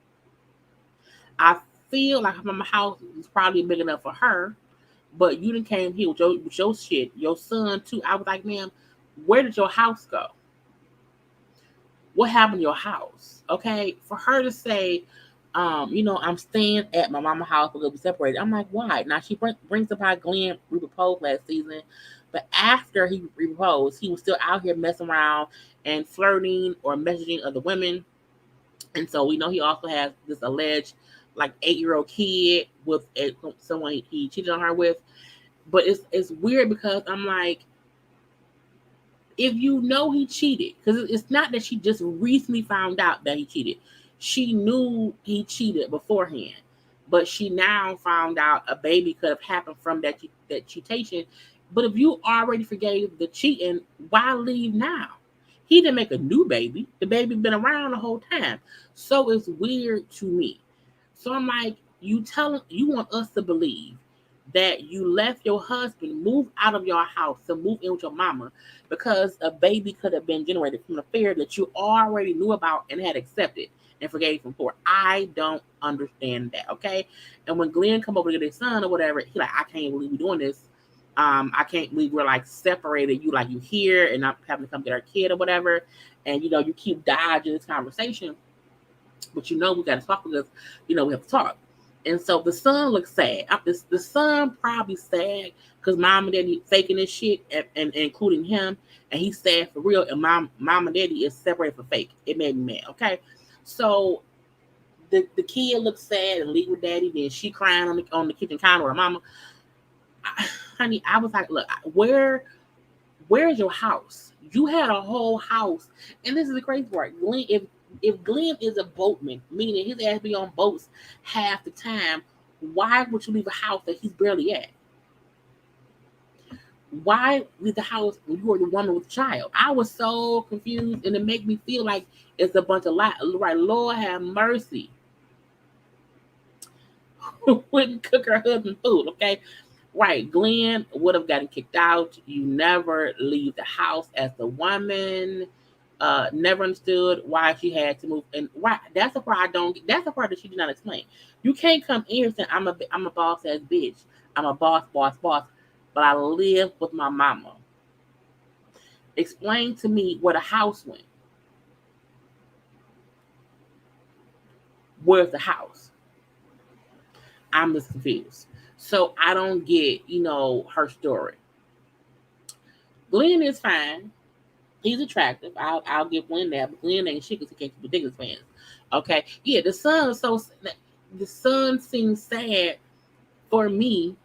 I feel like her mama house is probably big enough for her, but you done came here with your shit, your son too. I was like, ma'am, where did your house go? what happened to your house? Okay, for her to say, I'm staying at my mama's house because we separated. I'm like, why? Now she brings up how Glenn proposed last season, but after he proposed, he was still out here messing around and flirting or messaging other women. And so we know he also has this alleged like 8-year-old kid with someone he cheated on her with. But it's weird because I'm like, if you know he cheated, because it's not that she just recently found out that he cheated. She knew he cheated beforehand, but she now found out a baby could have happened from that cheatation. But if you already forgave the cheating, why leave now? He didn't make a new baby. The baby been around the whole time. So it's weird to me. So I'm like, you want us to believe that you left your husband, move out of your house to move in with your mama because a baby could have been generated from an affair that you already knew about and had accepted and forgave him for. I don't understand that, okay? And when Glenn come over to get his son or whatever, he like, I can't believe we're doing this. I can't believe we're like separated. You here and not having to come get our kid or whatever. And you keep dodging this conversation. But we got to talk because we have to talk. And so the son looks sad. The son probably sad because mom and daddy faking this shit and including him. And he's sad for real. And mom and daddy is separated for fake. It made me mad. Okay. So the kid looks sad and leave with daddy. Then she crying on the kitchen counter with her mama. Honey, I was like, look, where's your house? You had a whole house. And this is the crazy part. Glenn, if Glenn is a boatman, meaning his ass be on boats half the time, why would you leave a house that he's barely at? Why leave the house when you are the woman with the child? I was so confused, and it made me feel like it's a bunch of lies. Right, Lord have mercy. Wouldn't cook her husband food, okay? Right, Glenn would have gotten kicked out. You never leave the house as the woman. Never understood why she had to move, and why. That's the part I don't get. That's the part that she did not explain. You can't come in here saying I'm a boss ass bitch. I'm a boss, but I live with my mama. Explain to me where the house went. Where's the house? I'm just confused. So I don't get, her story. Glenn is fine. He's attractive. I'll give Glenn that, but Glenn ain't shit because he can't keep ridiculous fans. Okay. Yeah, the son seems sad for me.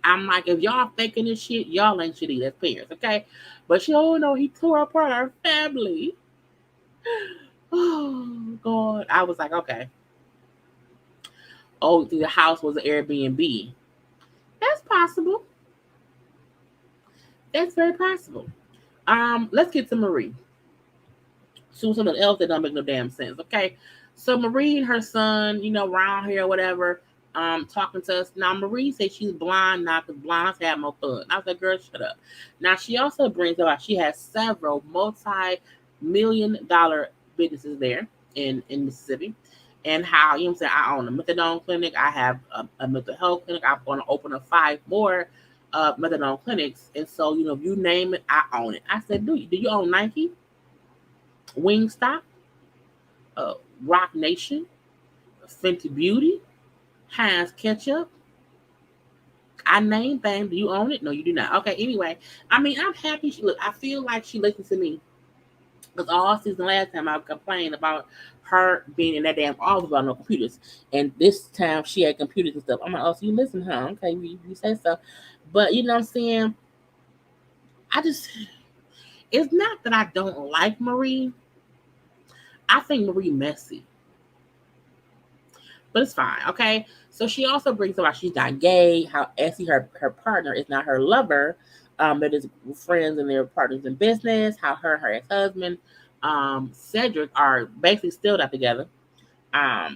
I'm like, if y'all faking this shit, y'all ain't shit either as parents, okay? But he tore apart our family. Oh God. I was like, okay. Oh, the house was an Airbnb. That's possible. That's very possible. Let's get to Marie. Something else that don't make no damn sense. Okay. So Marie and her son, around here or whatever, talking to us. Now Marie says she's blind now because blinds have more fun. I was like, girl, shut up. Now she also brings up she has several multi-million-dollar businesses there in Mississippi. And how, I own a methadone clinic. I have a mental health clinic. I'm going to open up 5 more methadone clinics. And so, if you name it, I own it. I said, do you own Nike, Wingstop, Rock Nation, Fenty Beauty, Heinz Ketchup? I named things. Do you own it? No, you do not. Okay, anyway. I'm happy. I feel like she listens to me. Because all season last time I complained about her being in that damn office about no computers. And this time she had computers and stuff. I'm like, oh, so you listen, huh? Okay, you say so. But you know what I'm saying? It's not that I don't like Marie. I think Marie messy. But it's fine, okay? So she also brings up how she's not gay, how Essie, her partner, is not her lover. That is friends and they're partners in business, how her ex-husband, Cedric, are basically still not together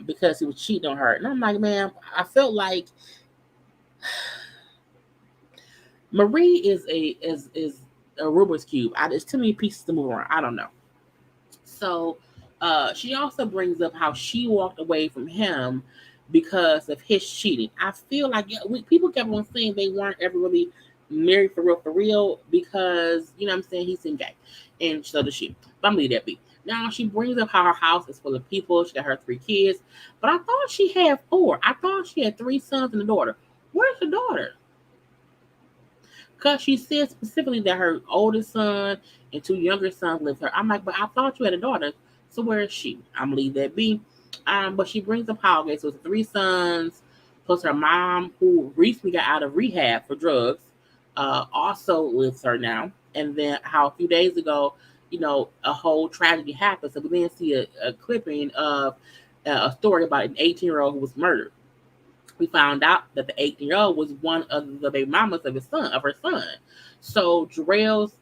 because he was cheating on her. And I'm like, man, I felt like Marie is a Rubik's Cube. It's too many pieces to move around. I don't know. So she also brings up how she walked away from him because of his cheating. I feel like people kept on saying they weren't ever really married for real because, he seemed gay. And so does she. But I'm going to leave that be. Now she brings up how her house is full of people. She got her 3 kids, but I thought she had 4. I thought she had 3 sons and a daughter. Where's the daughter? Because she said specifically that her oldest son and 2 younger sons live with her. I'm like, but I thought you had a daughter. So where is she? I'm gonna leave that be. But she brings up how, okay, so it's 3 sons plus her mom, who recently got out of rehab for drugs, also lives her now. And then how a few days ago, a whole tragedy happened. So we then see a clipping of a story about an 18-year-old who was murdered. We found out that the 18-year-old was one of the baby mamas of her son. So Jarrell's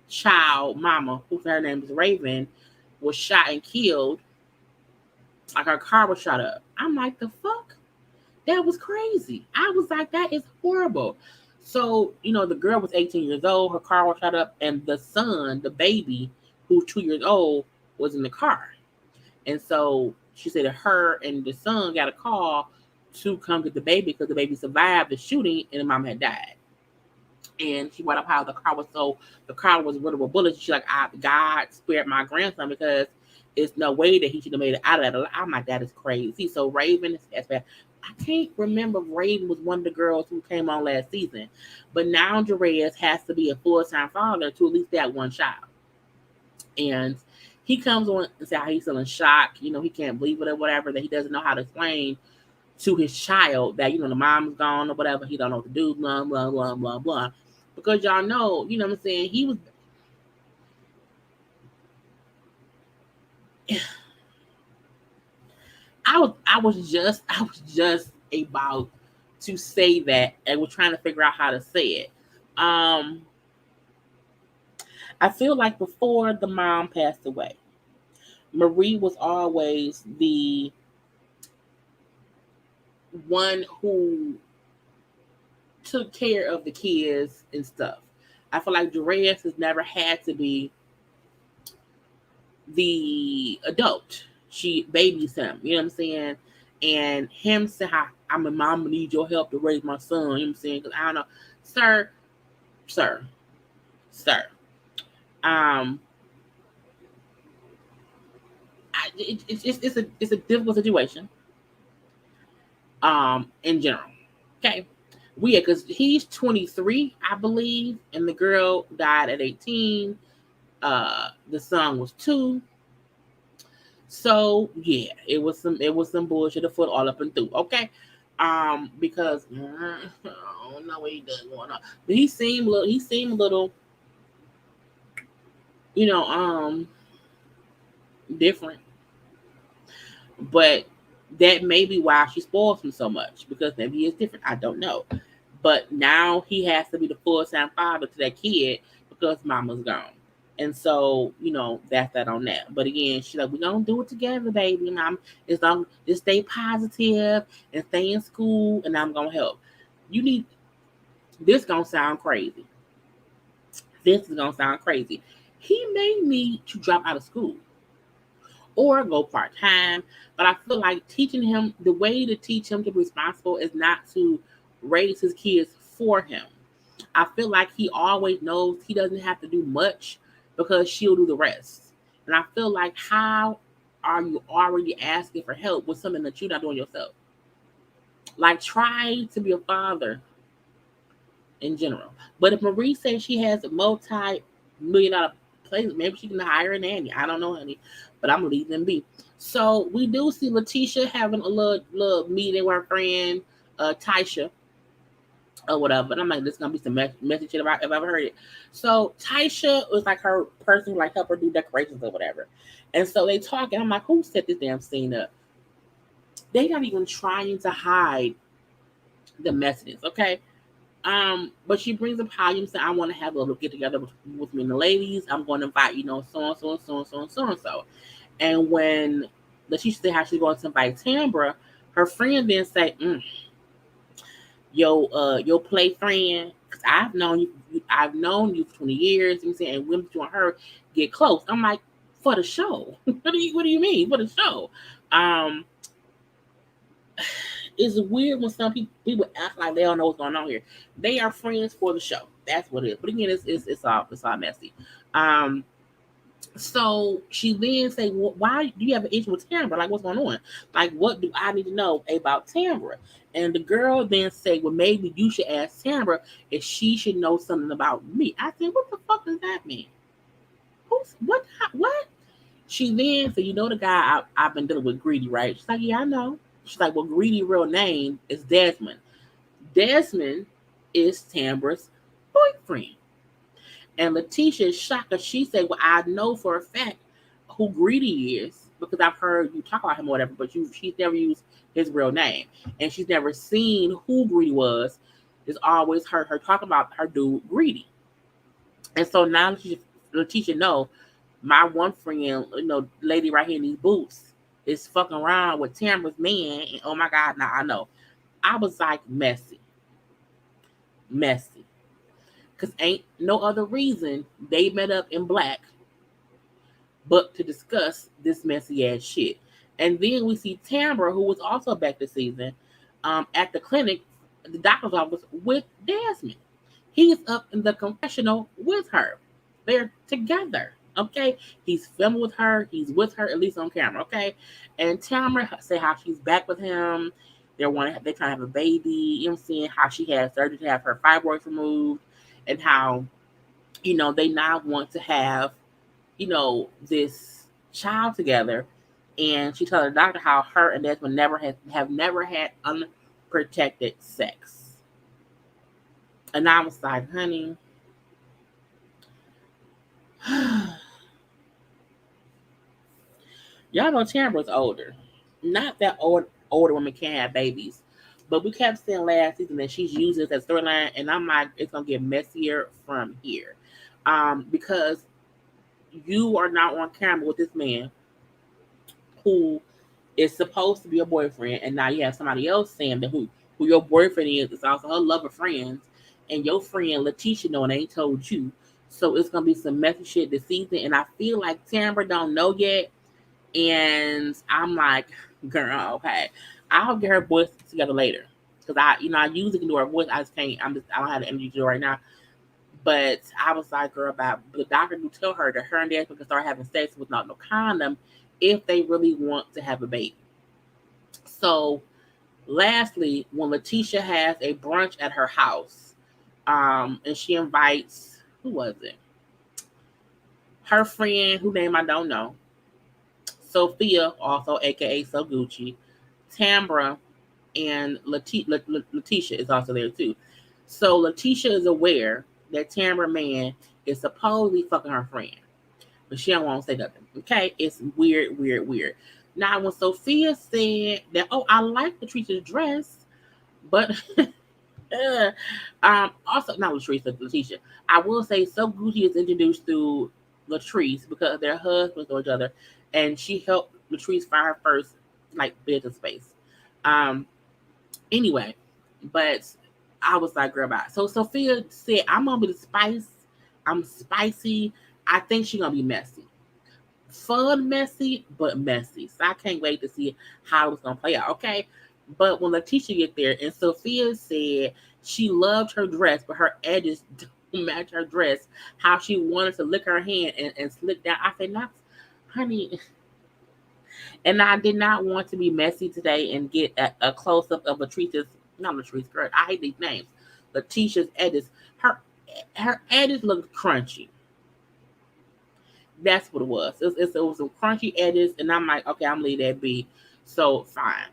child mama, whose her name is Raven, was shot and killed. Like her car was shot up. I'm like, the fuck? That was crazy. I was like, that is horrible. So, the girl was 18 years old, her car was shot up, and the son, the baby, who's 2 years old, was in the car. And so she said that her and the son got a call to come get the baby because the baby survived the shooting and the mom had died. And she brought up how the car was riddled with bullets. She's like, God spared my grandson because it's no way that he should have made it out of that. I'm like, that is crazy. So Raven is bad. I can't remember if Raven was one of the girls who came on last season, but now Jerez has to be a full-time father to at least that one child. And he comes on and says how he's still in shock. He can't believe it or whatever, that he doesn't know how to explain to his child that, the mom's gone or whatever. He don't know what to do, blah, blah, blah, blah, blah. Because y'all know, what I'm saying, he was... I was just about to say that and was trying to figure out how to say it. I feel like before the mom passed away, Marie was always the one who took care of the kids and stuff. I feel like Jerez has never had to be the adult. She babies him, you know what I'm saying? And him saying, I'm a mom, I need your help to raise my son, you know what I'm saying? Because I don't know. Sir. It's a difficult situation. In general. Okay. Weird, because he's 23, I believe, and the girl died at 18. The son was 2. So yeah, it was some bullshit afoot all up and through. Okay. Because I don't know what he does going on. But he seemed a little, different. But that may be why she spoils him so much, because maybe he is different. I don't know. But now he has to be the full-time father to that kid because mama's gone. And so, that's that on that. But again, she's like, we're going to do it together, baby. And it's long, just stay positive and stay in school, and I'm going to help. This going to sound crazy. This is going to sound crazy. He may need to drop out of school or go part-time. But I feel like teaching him, the way to teach him to be responsible is not to raise his kids for him. I feel like he always knows he doesn't have to do much because she'll do the rest. And I feel like, how are you already asking for help with something that you're not doing yourself? Like, try to be a father in general. But if Marie says she has a multi-million-dollar place, maybe she can hire a nanny. I don't know, honey. But I'm going to leave them be. So we do see Letitia having a little meeting with her friend, Taisha, or whatever. And I'm like, this is going to be some message shit if I've ever heard it. So Taisha was like her person who like help her do decorations or whatever. And so they talk, and I'm like, who set this damn scene up? They not even trying to hide the messages, okay? But she brings up how you say, I want to have a little get together with me and the ladies. I'm going to invite, so and so and so and so and so and so. And when Letitia said how she's going to invite Tambra, her friend then say, your play friend, because I've known you for 20 years, you know what I'm saying, and women and her get close. I'm like, for the show. What do you mean for the show? It's weird when some people act like they don't know what's going on here. They are friends for the show. That's what it is. But again, it's all messy. So she then say, well, why do you have an issue with Tamra? Like, what's going on? Like, what do I need to know about Tamra? And the girl then say, well, maybe you should ask Tamra if she should know something about me. I said, what the fuck does that mean? Who's what? What? She then said, you know the guy I've been dealing with, Greedy, right? She's like, yeah, I know. She's like, well, Greedy real name is Desmond. Desmond is Tambra's boyfriend. And Letitia is shocked because she said, well, I know for a fact who Greedy is because I've heard you talk about him or whatever, but she's never used his real name. And she's never seen who Greedy was. It's always heard her talk about her dude, Greedy. And so now Letitia know my one friend, lady right here in these boots, is fucking around with Tamra's man. And oh my God, now I know. I was like, messy. Messy. Because ain't no other reason they met up in black but to discuss this messy ass shit. And then we see Tamra, who was also back this season, at the clinic, the doctor's office with Desmond. He's up in the confessional with her. They're together. Okay, he's filming with her. He's with her, at least on camera. Okay, and Tamra say how she's back with him. They trying to have a baby. You know what I'm saying? How she had surgery to have her fibroids removed, and how they now want to have this child together. And she told the doctor how her and Desmond have never had unprotected sex. And I was like, honey, y'all know Tamra's older. Not that older women can't have babies. But we kept saying last season that she's using this as storyline, and I'm like, it's gonna get messier from here. Because you are not on camera with this man who is supposed to be your boyfriend, and now you have somebody else saying that who your boyfriend is also her lover friends, and your friend Letitia know and ain't told you. So it's gonna be some messy shit this season, and I feel like Tamra don't know yet, and I'm like, girl, okay, I'll get her voice together later because I usually can do her voice. I just can't. I don't have the energy to do it right now. But I was like, girl, about the doctor do tell her that her and Desmond can start having sex without no condom if they really want to have a baby. So, lastly, when Letitia has a brunch at her house, and she invites, who was it? Her friend, whose name I don't know, Sophia, also aka So Gucci, Tambra, and Letitia is also there too. So Letitia is aware that Tambra man is supposedly fucking her friend, but she don't want to say nothing. Okay, it's weird, weird, weird. Now, when Sophia said that, oh, I like Latrice's dress, but also not Latrice, Letitia. I will say So Gucci is introduced through Latrice because their husbands know each other, and she helped Latrice find her first like business space. Um, anyway, but I was like, girl, bye. So Sophia said, I'm gonna be the spice. I'm spicy. I think she's gonna be messy. Fun messy, but messy. So I can't wait to see how it's gonna play out. Okay. But when Letitia get there, and Sophia said she loved her dress, but her edges don't match her dress. How she wanted to lick her hand and slick down. I said, not, honey. And I did not want to be messy today and get a close up of Latrice's, not Latrice, girl. I hate these names. Letitia's edges. Her edges looked crunchy. That's what it was. It was some crunchy edges, and I'm like, okay, I'm leave that be. So fine.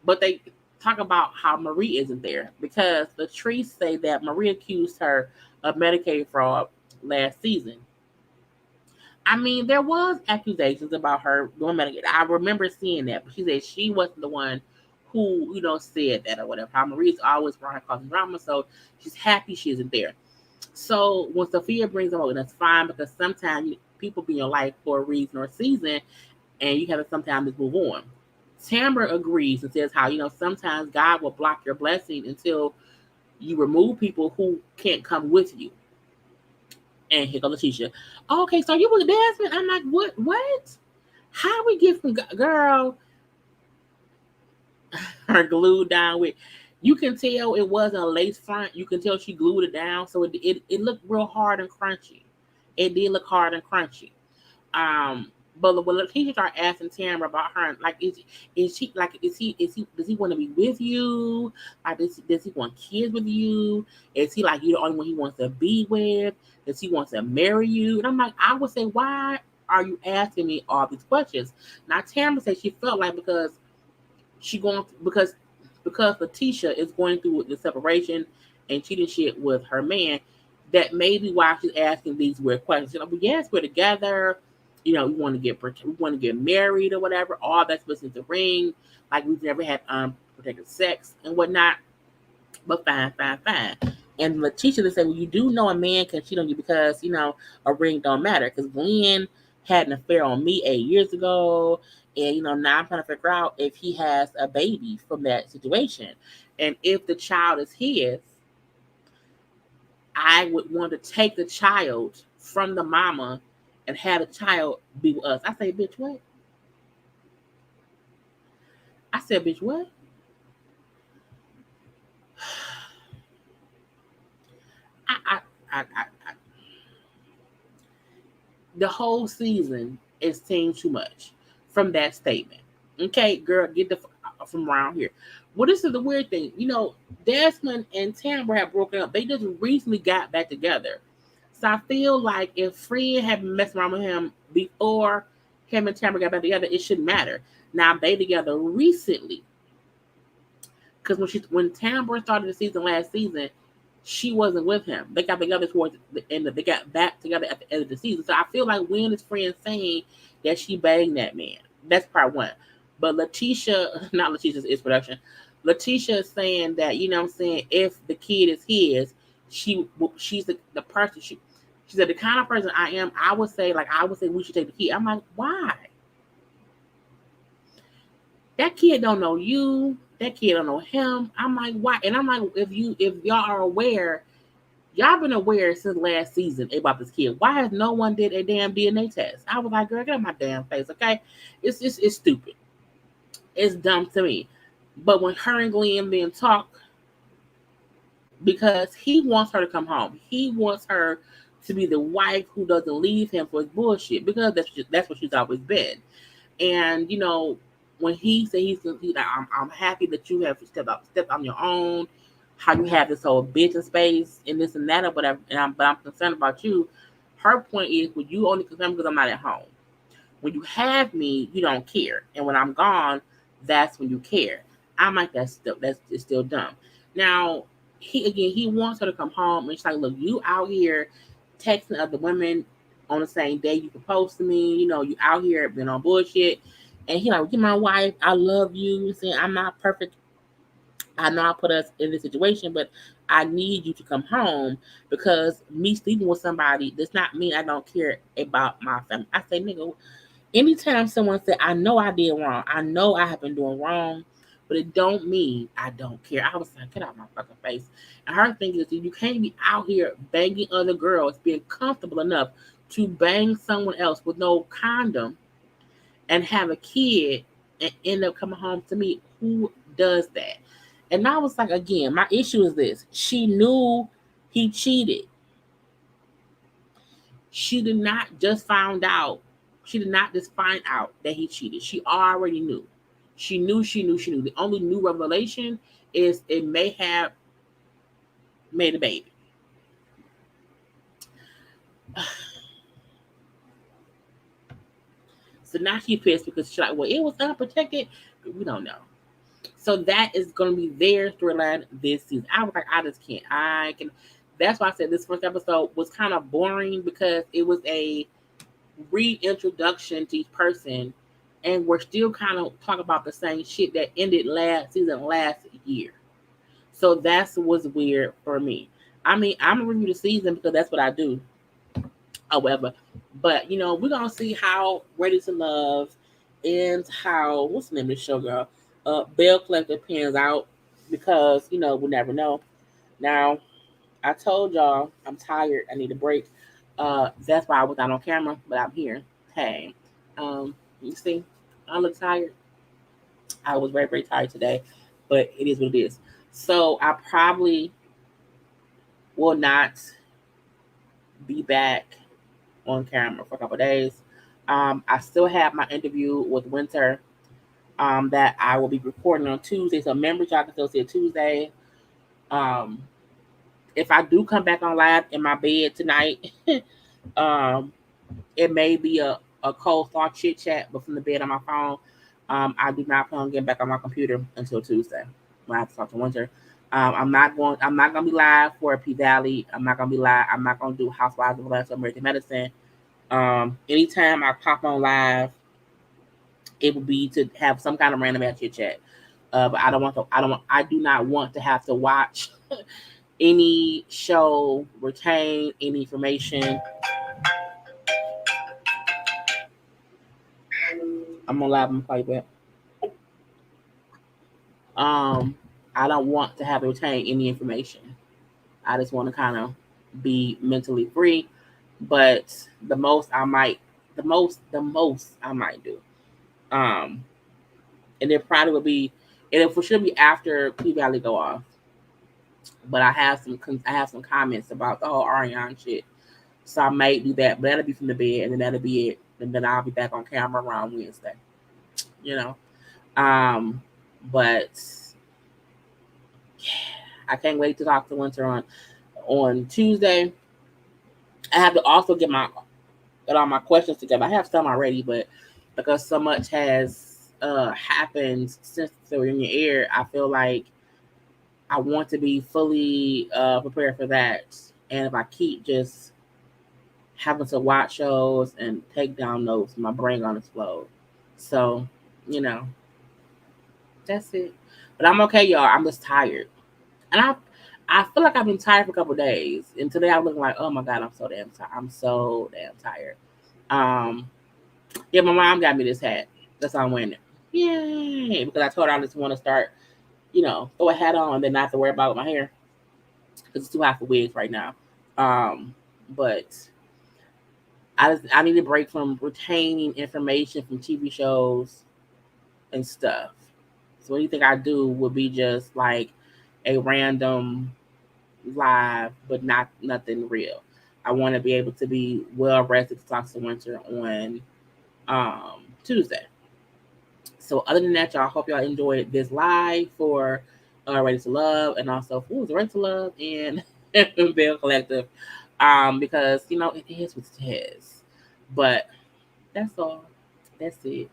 But they talk about how Marie isn't there because Latrice say that Marie accused her of Medicaid fraud last season. I mean, there was accusations about her doing Medicaid. I remember seeing that, but she said she wasn't the one who, said that or whatever. How Marie's always around her causing drama, so she's happy she isn't there. So when Sophia brings them up, that's fine because sometimes people be in your life for a reason or a season, and you have to sometimes just move on. Tamara agrees and says how sometimes God will block your blessing until you remove people who can't come with you. And here goes Letitia. Oh, okay, so you was dancing. I'm like, what? What? How we get from girl? Her glued down with. You can tell it wasn't a lace front. You can tell she glued it down, so it looked real hard and crunchy. It did look hard and crunchy. But when Lakeisha started asking Tamara about her, like, is she like is he does he want to be with you? Like, does he want kids with you? Is he like you the only one he wants to be with? Does he want to marry you? And I'm like, I would say, why are you asking me all these questions? Now Tamara said she felt like she going because Letitia is going through the separation and cheating shit with her man. That may be why she's asking these weird questions. You know, but yes, we're together. You know, we want to get married or whatever. All that's missing the ring. Like we've never had protected sex and whatnot. But fine. And Letitia said, well, you do know a man can cheat on you because a ring don't matter. Because Glenn had an affair on me 8 years ago, and now I'm trying to figure out if he has a baby from that situation, and if the child is his, I would want to take the child from the mama and have the child be with us. I say, bitch, what? I said, bitch, what? I the whole season is saying too much from that statement. Okay, girl, get the from around here. Well, this is the weird thing. Desmond and Tamara have broken up. They just recently got back together. So I feel like if Fred had been messing around with him before him and Tamara got back together, it shouldn't matter. Now they together recently. Because when Tamara started the season last season, she wasn't with him. They got together towards the end they got back together at the end of the season. So I feel like when his friend saying that she banged that man. That's part one. But not Letitia's is production. Letitia is saying that, what I'm saying, if the kid is his, she's the person she said the kind of person I am, I would say we should take the kid. I'm like, why? That kid don't know you. That kid don't know him. I'm like, why? And I'm like, if y'all are aware, y'all been aware since last season about this kid. Why has no one did a damn DNA test? I was like, girl, get out my damn face, okay? It's stupid. It's dumb to me. But when her and Glenn then talk, because he wants her to come home. He wants her to be the wife who doesn't leave him for his bullshit, because that's what she's always been. And when he said he's like, I'm happy that you have stepped on your own. How you have this whole business space and this and that or whatever. But I'm concerned about you. Her point is, well, you only concerned because I'm not at home. When you have me, you don't care, and when I'm gone, that's when you care. I'm like, that's still dumb. Now he wants her to come home, and she's like, look, you out here texting other women on the same day you proposed to me. You out here been on bullshit. And he like, you're my wife. I love you. Saying I'm not perfect. I know I put us in this situation, but I need you to come home, because me sleeping with somebody does not mean I don't care about my family. I say, nigga, anytime someone said, I know I did wrong, I know I have been doing wrong, but it don't mean I don't care. I was like, get out my fucking face. And her thing is, you can't be out here banging other girls, being comfortable enough to bang someone else with no condom and have a kid and end up coming home to me. Who does that? And I was like, again, my issue is this. She knew he cheated. She did not just find out. She did not just find out that he cheated. She already knew. She knew. The only new revelation is it may have made a baby. So now she's pissed because she's like, well, it was unprotected. We don't know. So that is going to be their storyline this season. I was like, I just can't. I can. That's why I said this first episode was kind of boring, because it was a reintroduction to each person, and we're still kind of talking about the same shit that ended last year. So that's what's weird for me. I mean, I'm gonna review the season because that's what I do. However, but we're gonna see how Ready to Love and how, what's the name of the show, girl? Belle Collective pans out, because we never know. Now, I told y'all I'm tired. I need a break. That's why I was not on camera, but I'm here. Hey, you see, I look tired. I was very, very tired today, but it is what it is. So I probably will not be back on camera for a couple of days. I still have my interview with Winter that I will be recording on Tuesday. So members, y'all can still see it Tuesday. Um, if I do come back on live in my bed tonight, um, it may be a cold thought chit chat, but from the bed on my phone. I do not plan on getting back on my computer until Tuesday when I have to talk to Winter. I'm not going. I'm not gonna be live for P Valley. I'm not gonna be live. I'm not gonna do Housewives of Atlanta American Medicine. Anytime I pop on live, it would be to have some kind of random ass chit chat. But I don't want to. I do not want to have to watch any show, retain any information. I'm gonna live and play back. Um, I don't want to have to retain any information. I just want to kind of be mentally free. But the most I might do. Um, and it probably would be, and it should be after P Valley go off. But I have some comments about the whole Ariane shit, so I might do that. But that'll be from the bed, and then that'll be it. And then I'll be back on camera around Wednesday. You know, but I can't wait to talk to Winter on Tuesday. I have to also get all my questions together. I have some already, but because so much has happened since the reunion aired, I feel like I want to be fully prepared for that. And if I keep just having to watch shows and take down notes, my brain gonna explode. So, you know, that's it. But I'm okay, y'all. I'm just tired, and I feel like I've been tired for a couple of days. And today I'm looking like, oh my god, I'm so damn tired. I'm so damn tired. Um, yeah, my mom got me this hat. That's why I'm wearing it. Yay! Because I told her I just want to start, throw a hat on and then not have to worry about my hair because it's too hot for wigs right now. But I need a break from retaining information from TV shows and stuff. So anything I do would be just like a random live, but not nothing real. I want to be able to be well rested to talk to Winter on Tuesday. So other than that, y'all, hope y'all enjoyed this live for Ready to Love and also Ready to Love and Belle Collective. Because it is what it is. But that's all. That's it.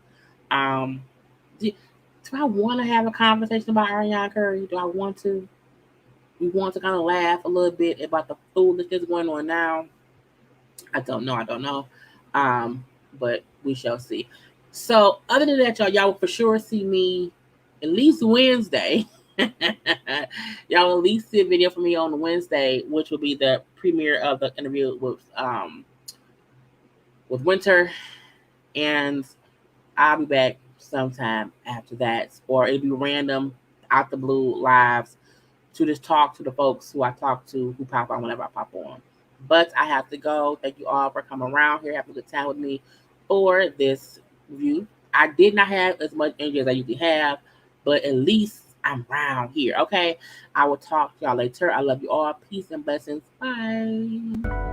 Do I want to have a conversation about Ariana Curry? Do I want to? We want to kind of laugh a little bit about the foolishness going on now. I don't know. But we shall see. So other than that, y'all will for sure see me at least Wednesday. Y'all will at least see a video from me on Wednesday, which will be the premiere of the interview with Winter, and I'll be back sometime after that, or it'll be random out the blue lives to just talk to the folks who I talk to who pop on whenever I pop on. But I have to go. Thank you all for coming around here, having a good time with me for this review. I did not have as much energy as I usually have, but at least I'm around here. Okay. I will talk to y'all later. I love you all. Peace and blessings. Bye.